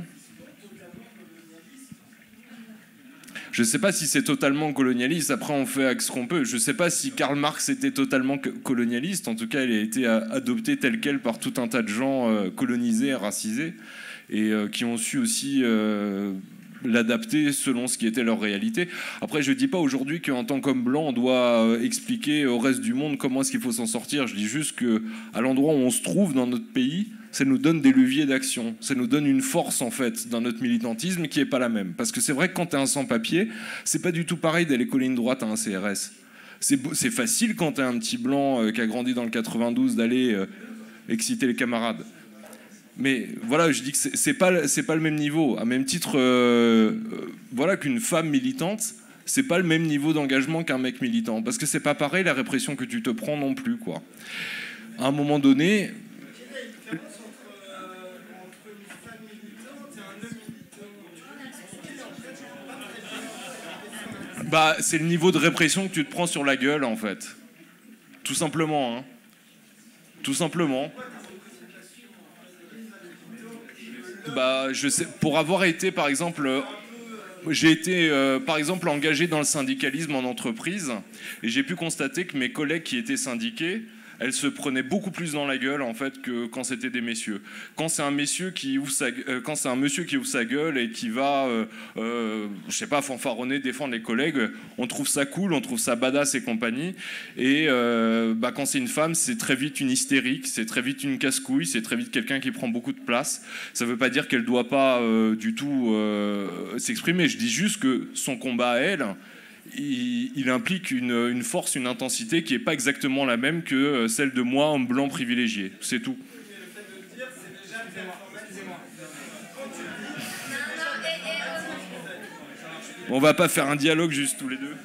Je ne sais pas si c'est totalement colonialiste, après on fait avec ce qu'on peut. Je ne sais pas si Karl Marx était totalement colonialiste, en tout cas il a été adopté tel quel par tout un tas de gens colonisés, racisés, et qui ont su aussi l'adapter selon ce qui était leur réalité. Après, je ne dis pas aujourd'hui qu'en tant qu'homme blanc, on doit expliquer au reste du monde comment est-ce qu'il faut s'en sortir. Je dis juste qu'à l'endroit où on se trouve dans notre pays, ça nous donne des leviers d'action. Ça nous donne une force, en fait, dans notre militantisme qui n'est pas la même. Parce que c'est vrai que quand tu es un sans-papier, c'est pas du tout pareil d'aller coller une droite à un CRS. C'est facile quand tu es un petit blanc qui a grandi dans le 92 d'aller exciter les camarades. Mais voilà, je dis que c'est pas le même niveau. À même titre, voilà, qu'une femme militante, c'est pas le même niveau d'engagement qu'un mec militant. Parce que c'est pas pareil la répression que tu te prends non plus, quoi. À un moment donné... c'est le niveau de répression que tu te prends sur la gueule, en fait. Tout simplement, hein. Tout simplement. Je sais, pour avoir été, par exemple, j'ai été, par exemple, engagé dans le syndicalisme en entreprise, et j'ai pu constater que mes collègues qui étaient syndiqués, elles se prenaient beaucoup plus dans la gueule, en fait, que quand c'était des messieurs. Quand c'est un monsieur qui ouvre sa gueule et qui va, je sais pas, fanfaronner, défendre les collègues, on trouve ça cool, on trouve ça badass et compagnie. Et quand c'est une femme, c'est très vite une hystérique, c'est très vite une casse-couille, c'est très vite quelqu'un qui prend beaucoup de place. Ça veut pas dire qu'elle doit pas du tout s'exprimer. Je dis juste que son combat à elle, il implique une force, une intensité qui n'est pas exactement la même que celle de moi, homme blanc privilégié. C'est tout. Mais le fait de dire On va pas faire un dialogue juste tous les deux.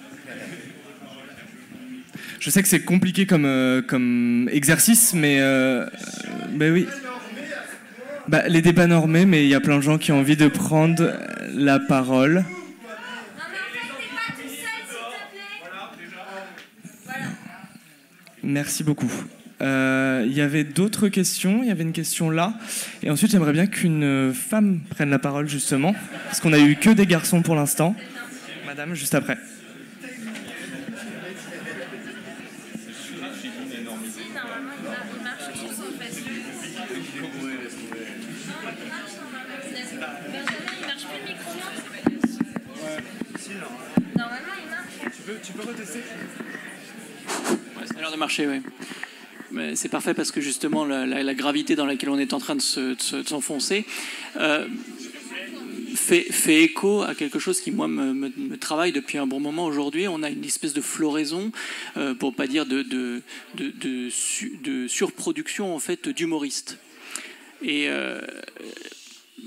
Je sais que c'est compliqué comme exercice, mais oui. Les débats normés, mais il y a plein de gens qui ont envie de prendre la parole. Merci beaucoup. Il y avait d'autres questions. Il y avait une question là. Et ensuite, j'aimerais bien qu'une femme prenne la parole, justement. Parce qu'on a eu que des garçons pour l'instant. Madame, juste après. Tu peux retester ? Ouais, ça a l'air de marcher, oui. C'est parfait parce que justement la gravité dans laquelle on est en train de s'enfoncer fait écho à quelque chose qui moi me travaille depuis un bon moment aujourd'hui. On a une espèce de floraison, pour pas dire de surproduction en fait d'humoristes. Et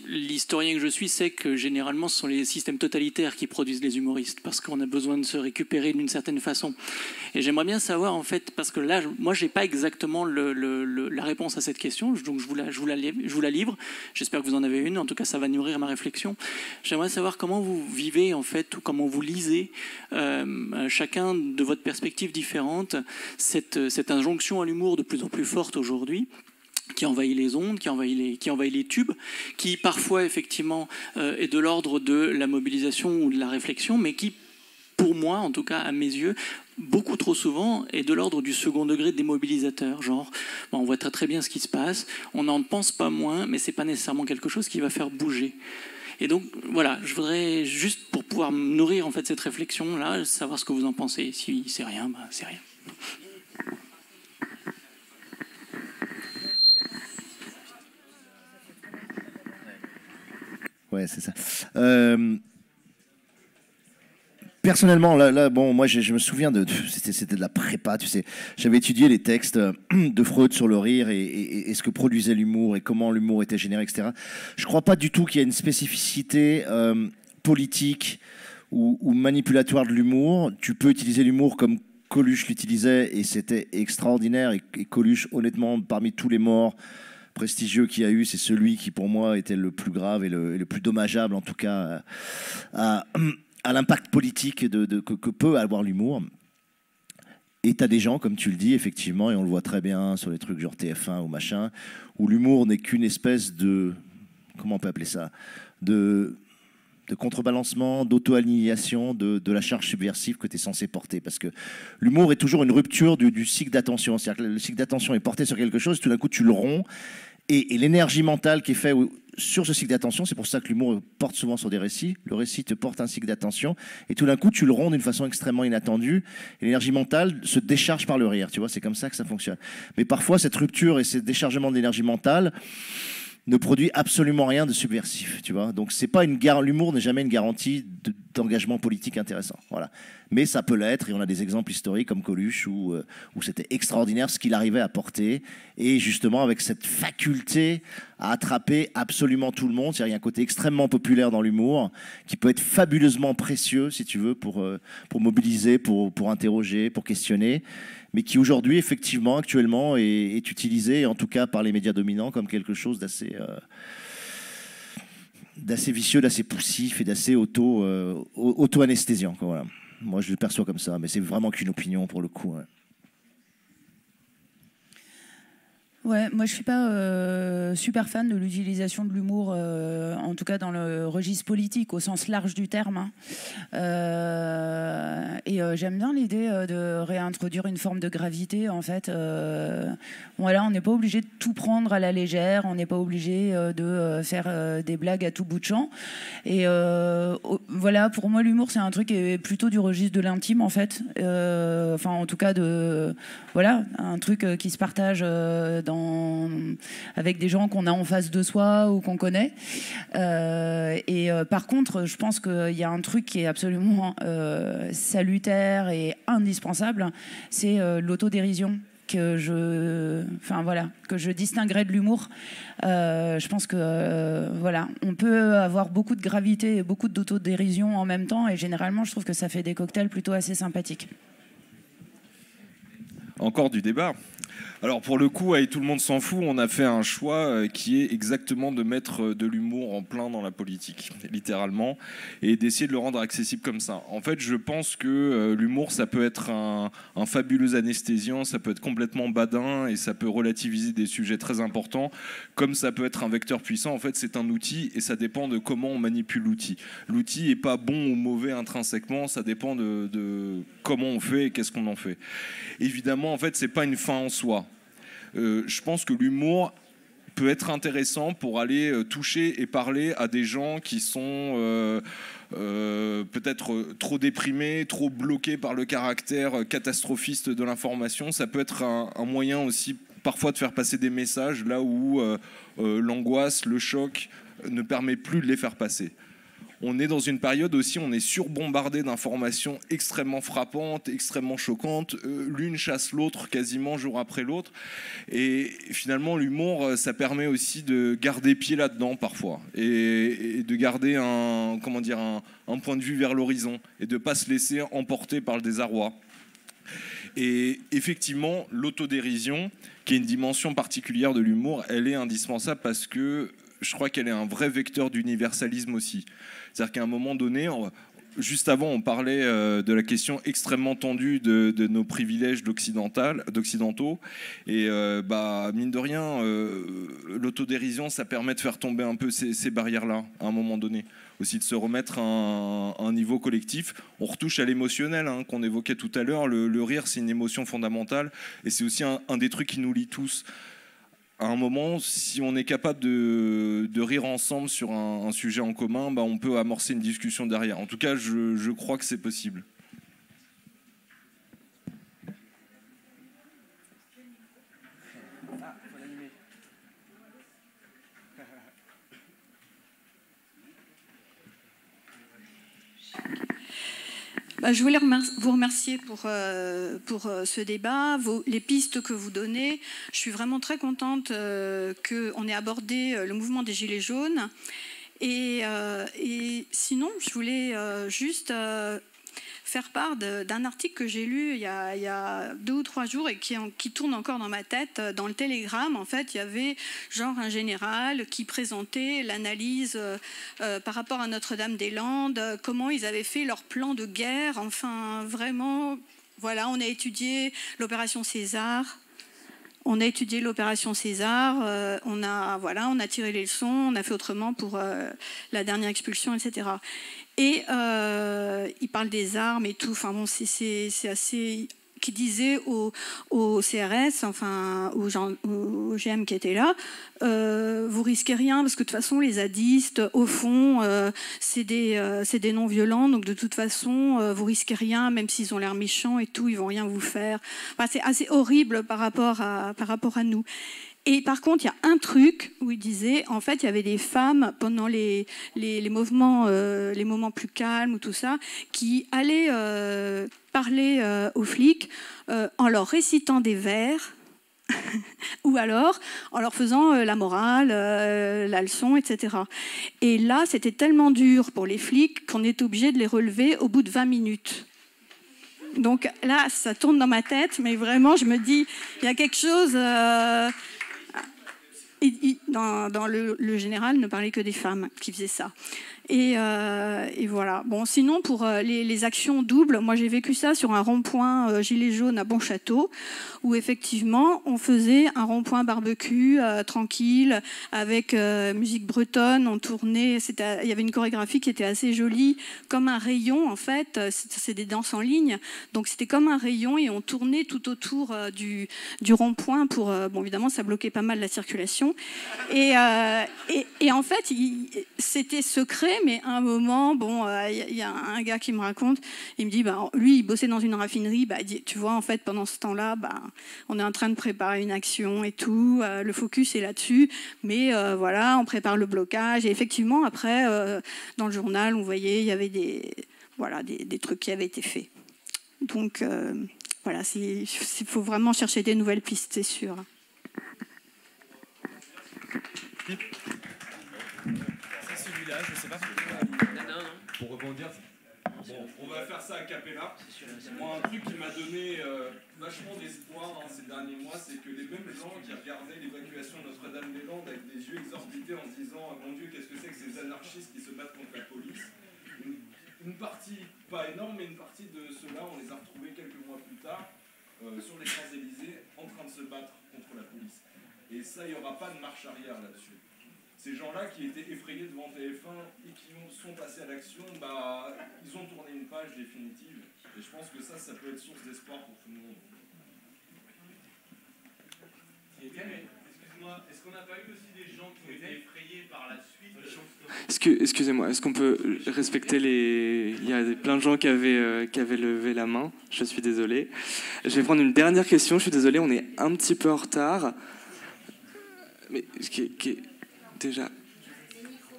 l'historien que je suis sait que généralement ce sont les systèmes totalitaires qui produisent les humoristes parce qu'on a besoin de se récupérer d'une certaine façon. Et j'aimerais bien savoir en fait, parce que là moi j'ai pas exactement la réponse à cette question, donc je vous la livre. J'espère que vous en avez une, en tout cas ça va nourrir ma réflexion. J'aimerais savoir comment vous vivez en fait, ou comment vous lisez chacun de votre perspective différente cette injonction à l'humour de plus en plus forte aujourd'hui, qui envahit les ondes, qui envahit les tubes, qui parfois effectivement est de l'ordre de la mobilisation ou de la réflexion, mais qui, pour moi, en tout cas à mes yeux, beaucoup trop souvent est de l'ordre du second degré démobilisateur. Genre, on voit très bien ce qui se passe, on n'en pense pas moins, mais c'est pas nécessairement quelque chose qui va faire bouger. Et donc voilà, je voudrais juste pour pouvoir nourrir en fait cette réflexion là, savoir ce que vous en pensez. Si c'est rien, c'est rien. Ouais, c'est ça. Personnellement, là, bon, moi, je me souviens c'était de la prépa, tu sais. J'avais étudié les textes de Freud sur le rire et ce que produisait l'humour et comment l'humour était généré, etc. Je crois pas du tout qu'il y ait une spécificité politique ou manipulatoire de l'humour. Tu peux utiliser l'humour comme Coluche l'utilisait et c'était extraordinaire. Et Coluche, honnêtement, parmi tous les morts prestigieux qu'il y a eu, c'est celui qui pour moi était le plus grave et le plus dommageable en tout cas à l'impact politique que peut avoir l'humour. Et t'as des gens, comme tu le dis, effectivement, et on le voit très bien sur les trucs genre TF1 ou machin, où l'humour n'est qu'une espèce de, comment on peut appeler ça, de contrebalancement, d'auto-alignation de la charge subversive que tu es censé porter. Parce que l'humour est toujours une rupture du cycle d'attention. C'est-à-dire que le cycle d'attention est porté sur quelque chose, tout d'un coup tu le romps, et l'énergie mentale qui est faite sur ce cycle d'attention, c'est pour ça que l'humour porte souvent sur des récits. Le récit te porte un cycle d'attention, et tout d'un coup tu le romps d'une façon extrêmement inattendue, et l'énergie mentale se décharge par le rire. Tu vois, c'est comme ça que ça fonctionne. Mais parfois cette rupture et ce déchargement d'énergie mentale ne produit absolument rien de subversif, tu vois. Donc c'est pas l'humour n'est jamais une garantie d'engagement politique intéressant, voilà. Mais ça peut l'être, et on a des exemples historiques comme Coluche où c'était extraordinaire ce qu'il arrivait à porter, et justement avec cette faculté à attraper absolument tout le monde. C'est-à-dire, il y a un côté extrêmement populaire dans l'humour qui peut être fabuleusement précieux, si tu veux, pour mobiliser, pour interroger, pour questionner, mais qui aujourd'hui, effectivement, actuellement, est utilisé, en tout cas par les médias dominants, comme quelque chose d'assez vicieux, d'assez poussif et d'assez auto-anesthésiant. Voilà. Moi, je le perçois comme ça, mais c'est vraiment qu'une opinion pour le coup. Ouais. Ouais, moi je suis pas super fan de l'utilisation de l'humour, en tout cas dans le registre politique au sens large du terme. Et j'aime bien l'idée de réintroduire une forme de gravité en fait. Voilà, on n'est pas obligé de tout prendre à la légère, on n'est pas obligé de faire des blagues à tout bout de champ. Et voilà, pour moi l'humour c'est un truc qui est plutôt du registre de l'intime en fait. Enfin en tout cas voilà, un truc qui se partage avec des gens qu'on a en face de soi ou qu'on connaît. Par contre, je pense qu'il y a un truc qui est absolument salutaire et indispensable, c'est l'autodérision. que je distinguerais de l'humour. Je pense que voilà, on peut avoir beaucoup de gravité et beaucoup d'autodérision en même temps, et généralement, je trouve que ça fait des cocktails plutôt assez sympathiques. Encore du débat. Alors pour le coup, et tout le monde s'en fout, on a fait un choix qui est exactement de mettre de l'humour en plein dans la politique, littéralement, et d'essayer de le rendre accessible comme ça. En fait, je pense que l'humour, ça peut être un fabuleux anesthésiant, ça peut être complètement badin, et ça peut relativiser des sujets très importants, comme ça peut être un vecteur puissant. En fait, c'est un outil, et ça dépend de comment on manipule l'outil. L'outil n'est pas bon ou mauvais intrinsèquement, ça dépend de comment on fait et qu'est-ce qu'on en fait. Évidemment, en fait, c'est pas une fin en soi. Je pense que l'humour peut être intéressant pour aller toucher et parler à des gens qui sont peut-être trop déprimés, trop bloqués par le caractère catastrophiste de l'information. Ça peut être un moyen aussi parfois de faire passer des messages là où l'angoisse, le choc ne permet plus de les faire passer. On est dans une période aussi, on est surbombardé d'informations extrêmement frappantes, extrêmement choquantes. L'une chasse l'autre quasiment jour après l'autre. Et finalement, l'humour, ça permet aussi de garder pied là-dedans parfois. Et de garder un point de vue vers l'horizon. Et de ne pas se laisser emporter par le désarroi. Et effectivement, l'autodérision, qui est une dimension particulière de l'humour, elle est indispensable parce que je crois qu'elle est un vrai vecteur d'universalisme aussi. C'est-à-dire qu'à un moment donné, juste avant, on parlait de la question extrêmement tendue de nos privilèges d'occidentaux. Et mine de rien, l'autodérision, ça permet de faire tomber un peu ces barrières-là, à un moment donné. Aussi de se remettre à un niveau collectif. On retouche à l'émotionnel qu'on évoquait tout à l'heure. Le rire, c'est une émotion fondamentale. Et c'est aussi un des trucs qui nous lie tous. À un moment, si on est capable de rire ensemble sur un sujet en commun, on peut amorcer une discussion derrière. En tout cas, je crois que c'est possible. Je voulais vous remercier pour ce débat, les pistes que vous donnez. Je suis vraiment très contente qu'on ait abordé le mouvement des Gilets jaunes. Et sinon, je voulais juste faire part d'un article que j'ai lu il y a 2 ou 3 jours et qui tourne encore dans ma tête. Dans le Télégramme, en fait, il y avait genre un général qui présentait l'analyse par rapport à Notre-Dame-des-Landes, comment ils avaient fait leur plan de guerre. Enfin, vraiment, voilà, on a étudié l'opération César. On a étudié l'opération César, on a tiré les leçons, on a fait autrement pour la dernière expulsion, etc. Et il parle des armes et tout. Enfin bon, c'est assez. Qui disait au CRS, enfin au GM qui était là, vous risquez rien parce que de toute façon les zadistes, au fond, c'est des non-violents, donc de toute façon vous risquez rien, même s'ils ont l'air méchants et tout, ils vont rien vous faire. Enfin, c'est assez horrible par rapport à nous. Et par contre, il y a un truc où il disait, en fait, il y avait des femmes pendant les moments plus calmes ou tout ça, qui allaient parler aux flics en leur récitant des vers, ou alors en leur faisant la morale, la leçon, etc. Et là, c'était tellement dur pour les flics qu'on est obligé de les relever au bout de 20 minutes. Donc là, ça tourne dans ma tête, mais vraiment, je me dis, il y a quelque chose... Dans le général, ne parlait que des femmes qui faisaient ça. Et voilà. Bon, sinon, pour les actions doubles, moi j'ai vécu ça sur un rond-point gilet jaune à Bonchâteau, où effectivement, on faisait un rond-point barbecue tranquille, avec musique bretonne, on tournait, il y avait une chorégraphie qui était assez jolie, comme un rayon en fait, c'est des danses en ligne, donc c'était comme un rayon et on tournait tout autour du rond-point pour, bon évidemment ça bloquait pas mal la circulation, et en fait, c'était secret, mais à un moment, bon, il y a un gars qui me raconte, il me dit, lui, il bossait dans une raffinerie, tu vois, en fait, pendant ce temps-là, on est en train de préparer une action et tout, le focus est là-dessus, mais voilà, on prépare le blocage, et effectivement, après, dans le journal, on voyait, il y avait des trucs qui avaient été faits. Donc, voilà, il faut vraiment chercher des nouvelles pistes, c'est sûr. C'est celui-là, je sais pas. Pour rebondir. Bon, on va faire ça a cappella. Moi, un truc qui m'a donné vachement d'espoir ces derniers mois, c'est que les mêmes gens qui regardaient l'évacuation de Notre-Dame-des-Landes avec des yeux exorbités en se disant « Mon Dieu, qu'est-ce que c'est que ces anarchistes qui se battent contre la police ?» Une partie, pas énorme, mais une partie de ceux-là, on les a retrouvés quelques mois plus tard sur les Champs-Élysées en train de se battre contre la police. Et ça, il n'y aura pas de marche arrière là-dessus. Ces gens-là qui étaient effrayés devant TF1 et qui sont passés à l'action, ils ont tourné une page définitive. Et je pense que ça peut être source d'espoir pour tout le monde. Excuse-moi, est-ce qu'on n'a pas eu aussi des gens qui ont été effrayés par la suite? Excusez-moi, est-ce qu'on peut respecter les... Il y a plein de gens qui avaient levé la main, je suis désolé. Je vais prendre une dernière question, je suis désolé, on est un petit peu en retard. Mais déjà...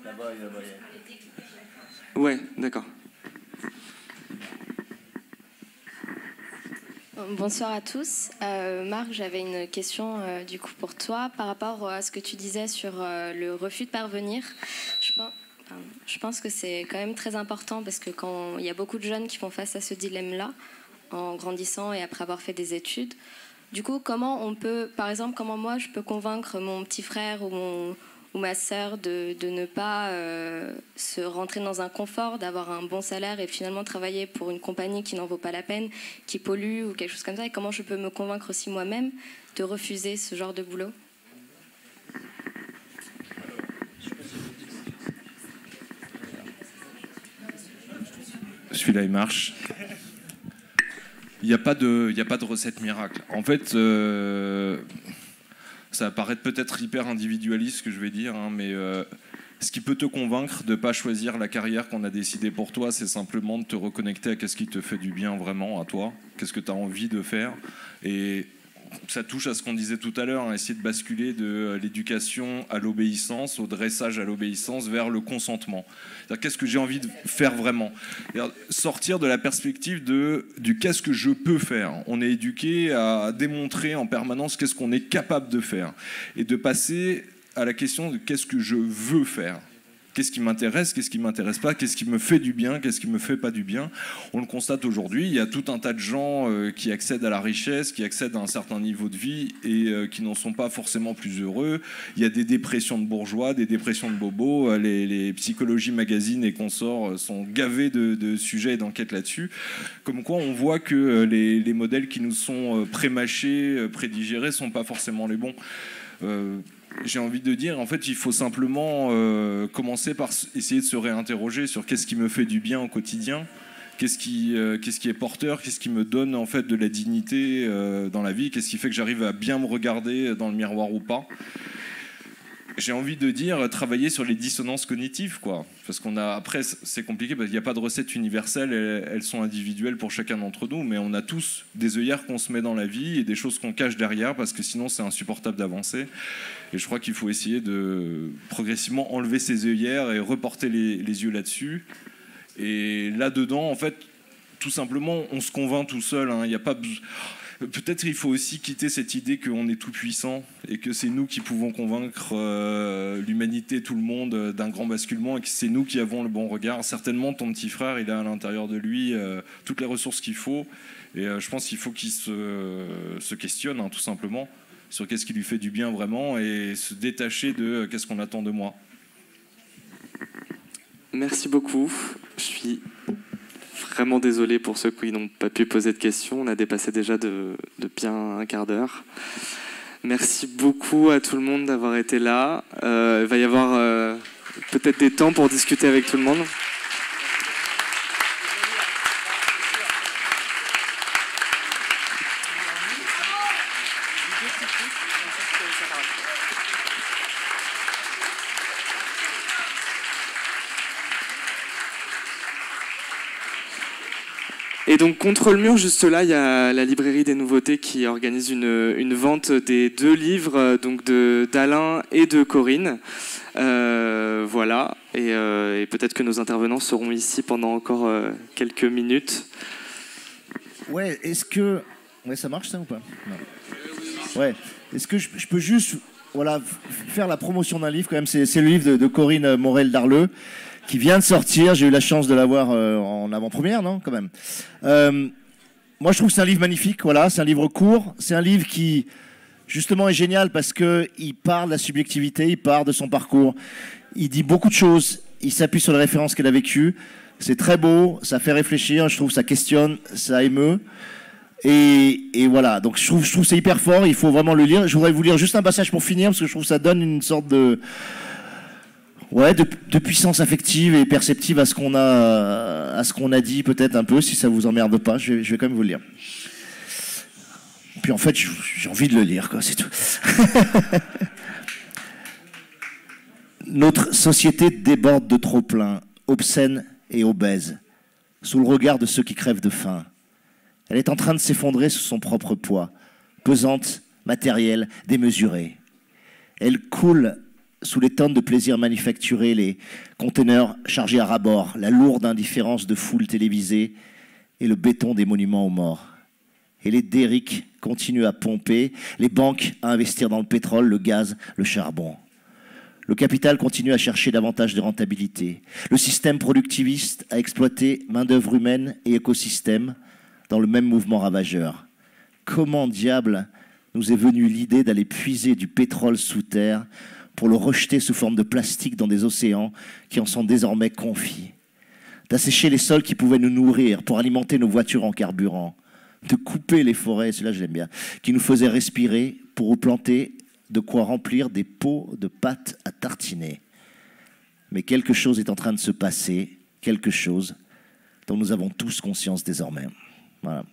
Là-bas. Ouais, d'accord. Bonsoir à tous. Marc, j'avais une question du coup pour toi par rapport à ce que tu disais sur le refus de parvenir. Je pense que c'est quand même très important parce que quand il y a beaucoup de jeunes qui font face à ce dilemme-là en grandissant et après avoir fait des études, du coup, comment on peut, par exemple, comment moi je peux convaincre mon petit frère ou ma sœur de ne pas se rentrer dans un confort, d'avoir un bon salaire et finalement travailler pour une compagnie qui n'en vaut pas la peine, qui pollue ou quelque chose comme ça, et comment je peux me convaincre aussi moi-même de refuser ce genre de boulot? Celui-là, il marche. Il n'y a pas de recette miracle. En fait, ça va paraître peut-être hyper individualiste ce que je vais dire, mais ce qui peut te convaincre de ne pas choisir la carrière qu'on a décidée pour toi, c'est simplement de te reconnecter à ce qui te fait du bien vraiment à toi, qu'est-ce que tu as envie de faire. Et ça touche à ce qu'on disait tout à l'heure, essayer de basculer de l'éducation à l'obéissance, au dressage à l'obéissance, vers le consentement. Qu'est-ce que j'ai envie de faire vraiment? Sortir de la perspective du qu'est-ce que je peux faire. On est éduqué à démontrer en permanence qu'est-ce qu'on est capable de faire. Et de passer à la question de qu'est-ce que je veux faire. Qu'est-ce qui m'intéresse, qu'est-ce qui ne m'intéresse pas, qu'est-ce qui me fait du bien, qu'est-ce qui ne me fait pas du bien. On le constate aujourd'hui, il y a tout un tas de gens qui accèdent à la richesse, qui accèdent à un certain niveau de vie et qui n'en sont pas forcément plus heureux. Il y a des dépressions de bourgeois, des dépressions de bobos. Les psychologies magazines et consorts sont gavés de sujets et d'enquêtes là-dessus. Comme quoi, on voit que les modèles qui nous sont prémâchés, prédigérés, ne sont pas forcément les bons. J'ai envie de dire, en fait, il faut simplement commencer par essayer de se réinterroger sur qu'est-ce qui me fait du bien au quotidien, qu'est-ce qui est porteur, qu'est-ce qui me donne en fait de la dignité dans la vie, qu'est-ce qui fait que j'arrive à bien me regarder dans le miroir ou pas. J'ai envie de dire travailler sur les dissonances cognitives, quoi. Parce après, c'est compliqué parce qu'il n'y a pas de recette universelle, elles sont individuelles pour chacun d'entre nous, mais on a tous des œillères qu'on se met dans la vie et des choses qu'on cache derrière parce que sinon c'est insupportable d'avancer. Et je crois qu'il faut essayer de progressivement enlever ces œillères et reporter les yeux là-dessus. Et là-dedans, en fait, tout simplement, on se convainc tout seul. Il n'y a pas besoin... Peut-être il faut aussi quitter cette idée qu'on est tout puissant et que c'est nous qui pouvons convaincre l'humanité, tout le monde d'un grand basculement et que c'est nous qui avons le bon regard. Certainement, ton petit frère, il a à l'intérieur de lui toutes les ressources qu'il faut. Et je pense qu'il faut qu'il se questionne, tout simplement, sur qu'est-ce qui lui fait du bien vraiment et se détacher de qu'est-ce qu'on attend de moi. Merci beaucoup. Je suis vraiment désolé pour ceux qui n'ont pas pu poser de questions. On a dépassé déjà de bien un quart d'heure. Merci beaucoup à tout le monde d'avoir été là. Il va y avoir peut-être des temps pour discuter avec tout le monde. Et donc contre le mur, juste là, il y a la librairie des nouveautés qui organise une vente des 2 livres, donc d'Alain et de Corinne. Voilà, et peut-être que nos intervenants seront ici pendant encore quelques minutes. Ouais, est-ce que Ouais, ça marche ça ou pas? Non. Ouais. Est-ce que je peux juste faire la promotion d'un livre quand même? C'est le livre de Corinne Morel-Darleux qui vient de sortir. J'ai eu la chance de l'avoir en avant-première, non, quand même. Moi, je trouve que c'est un livre magnifique. Voilà, c'est un livre court. C'est un livre qui, justement, est génial parce qu'il parle de la subjectivité, il parle de son parcours. Il dit beaucoup de choses. Il s'appuie sur les références qu'elle a vécues. C'est très beau, ça fait réfléchir. Je trouve que ça questionne, ça émeut. Et voilà, donc je trouve que c'est hyper fort, il faut vraiment le lire. Je voudrais vous lire juste un passage pour finir, parce que je trouve que ça donne une sorte de puissance affective et perceptive à ce qu'on a dit, peut-être un peu, si ça vous emmerde pas. Je vais quand même vous le lire. Puis en fait, j'ai envie de le lire, quoi, c'est tout. Notre société déborde de trop-plein, obscène et obèse, sous le regard de ceux qui crèvent de faim. Elle est en train de s'effondrer sous son propre poids, pesante, matérielle, démesurée. Elle coule sous les tonnes de plaisirs manufacturés, les conteneurs chargés à ras-bord, la lourde indifférence de foules télévisées et le béton des monuments aux morts. Et les derricks continuent à pomper, les banques à investir dans le pétrole, le gaz, le charbon. Le capital continue à chercher davantage de rentabilité. Le système productiviste a exploité main-d'œuvre humaine et écosystème dans le même mouvement ravageur. Comment diable nous est venue l'idée d'aller puiser du pétrole sous terre pour le rejeter sous forme de plastique dans des océans qui en sont désormais confis, d'assécher les sols qui pouvaient nous nourrir pour alimenter nos voitures en carburant, de couper les forêts, celui-là je l'aime bien, qui nous faisaient respirer pour planter de quoi remplir des pots de pâte à tartiner. Mais quelque chose est en train de se passer, quelque chose dont nous avons tous conscience désormais. Voilà.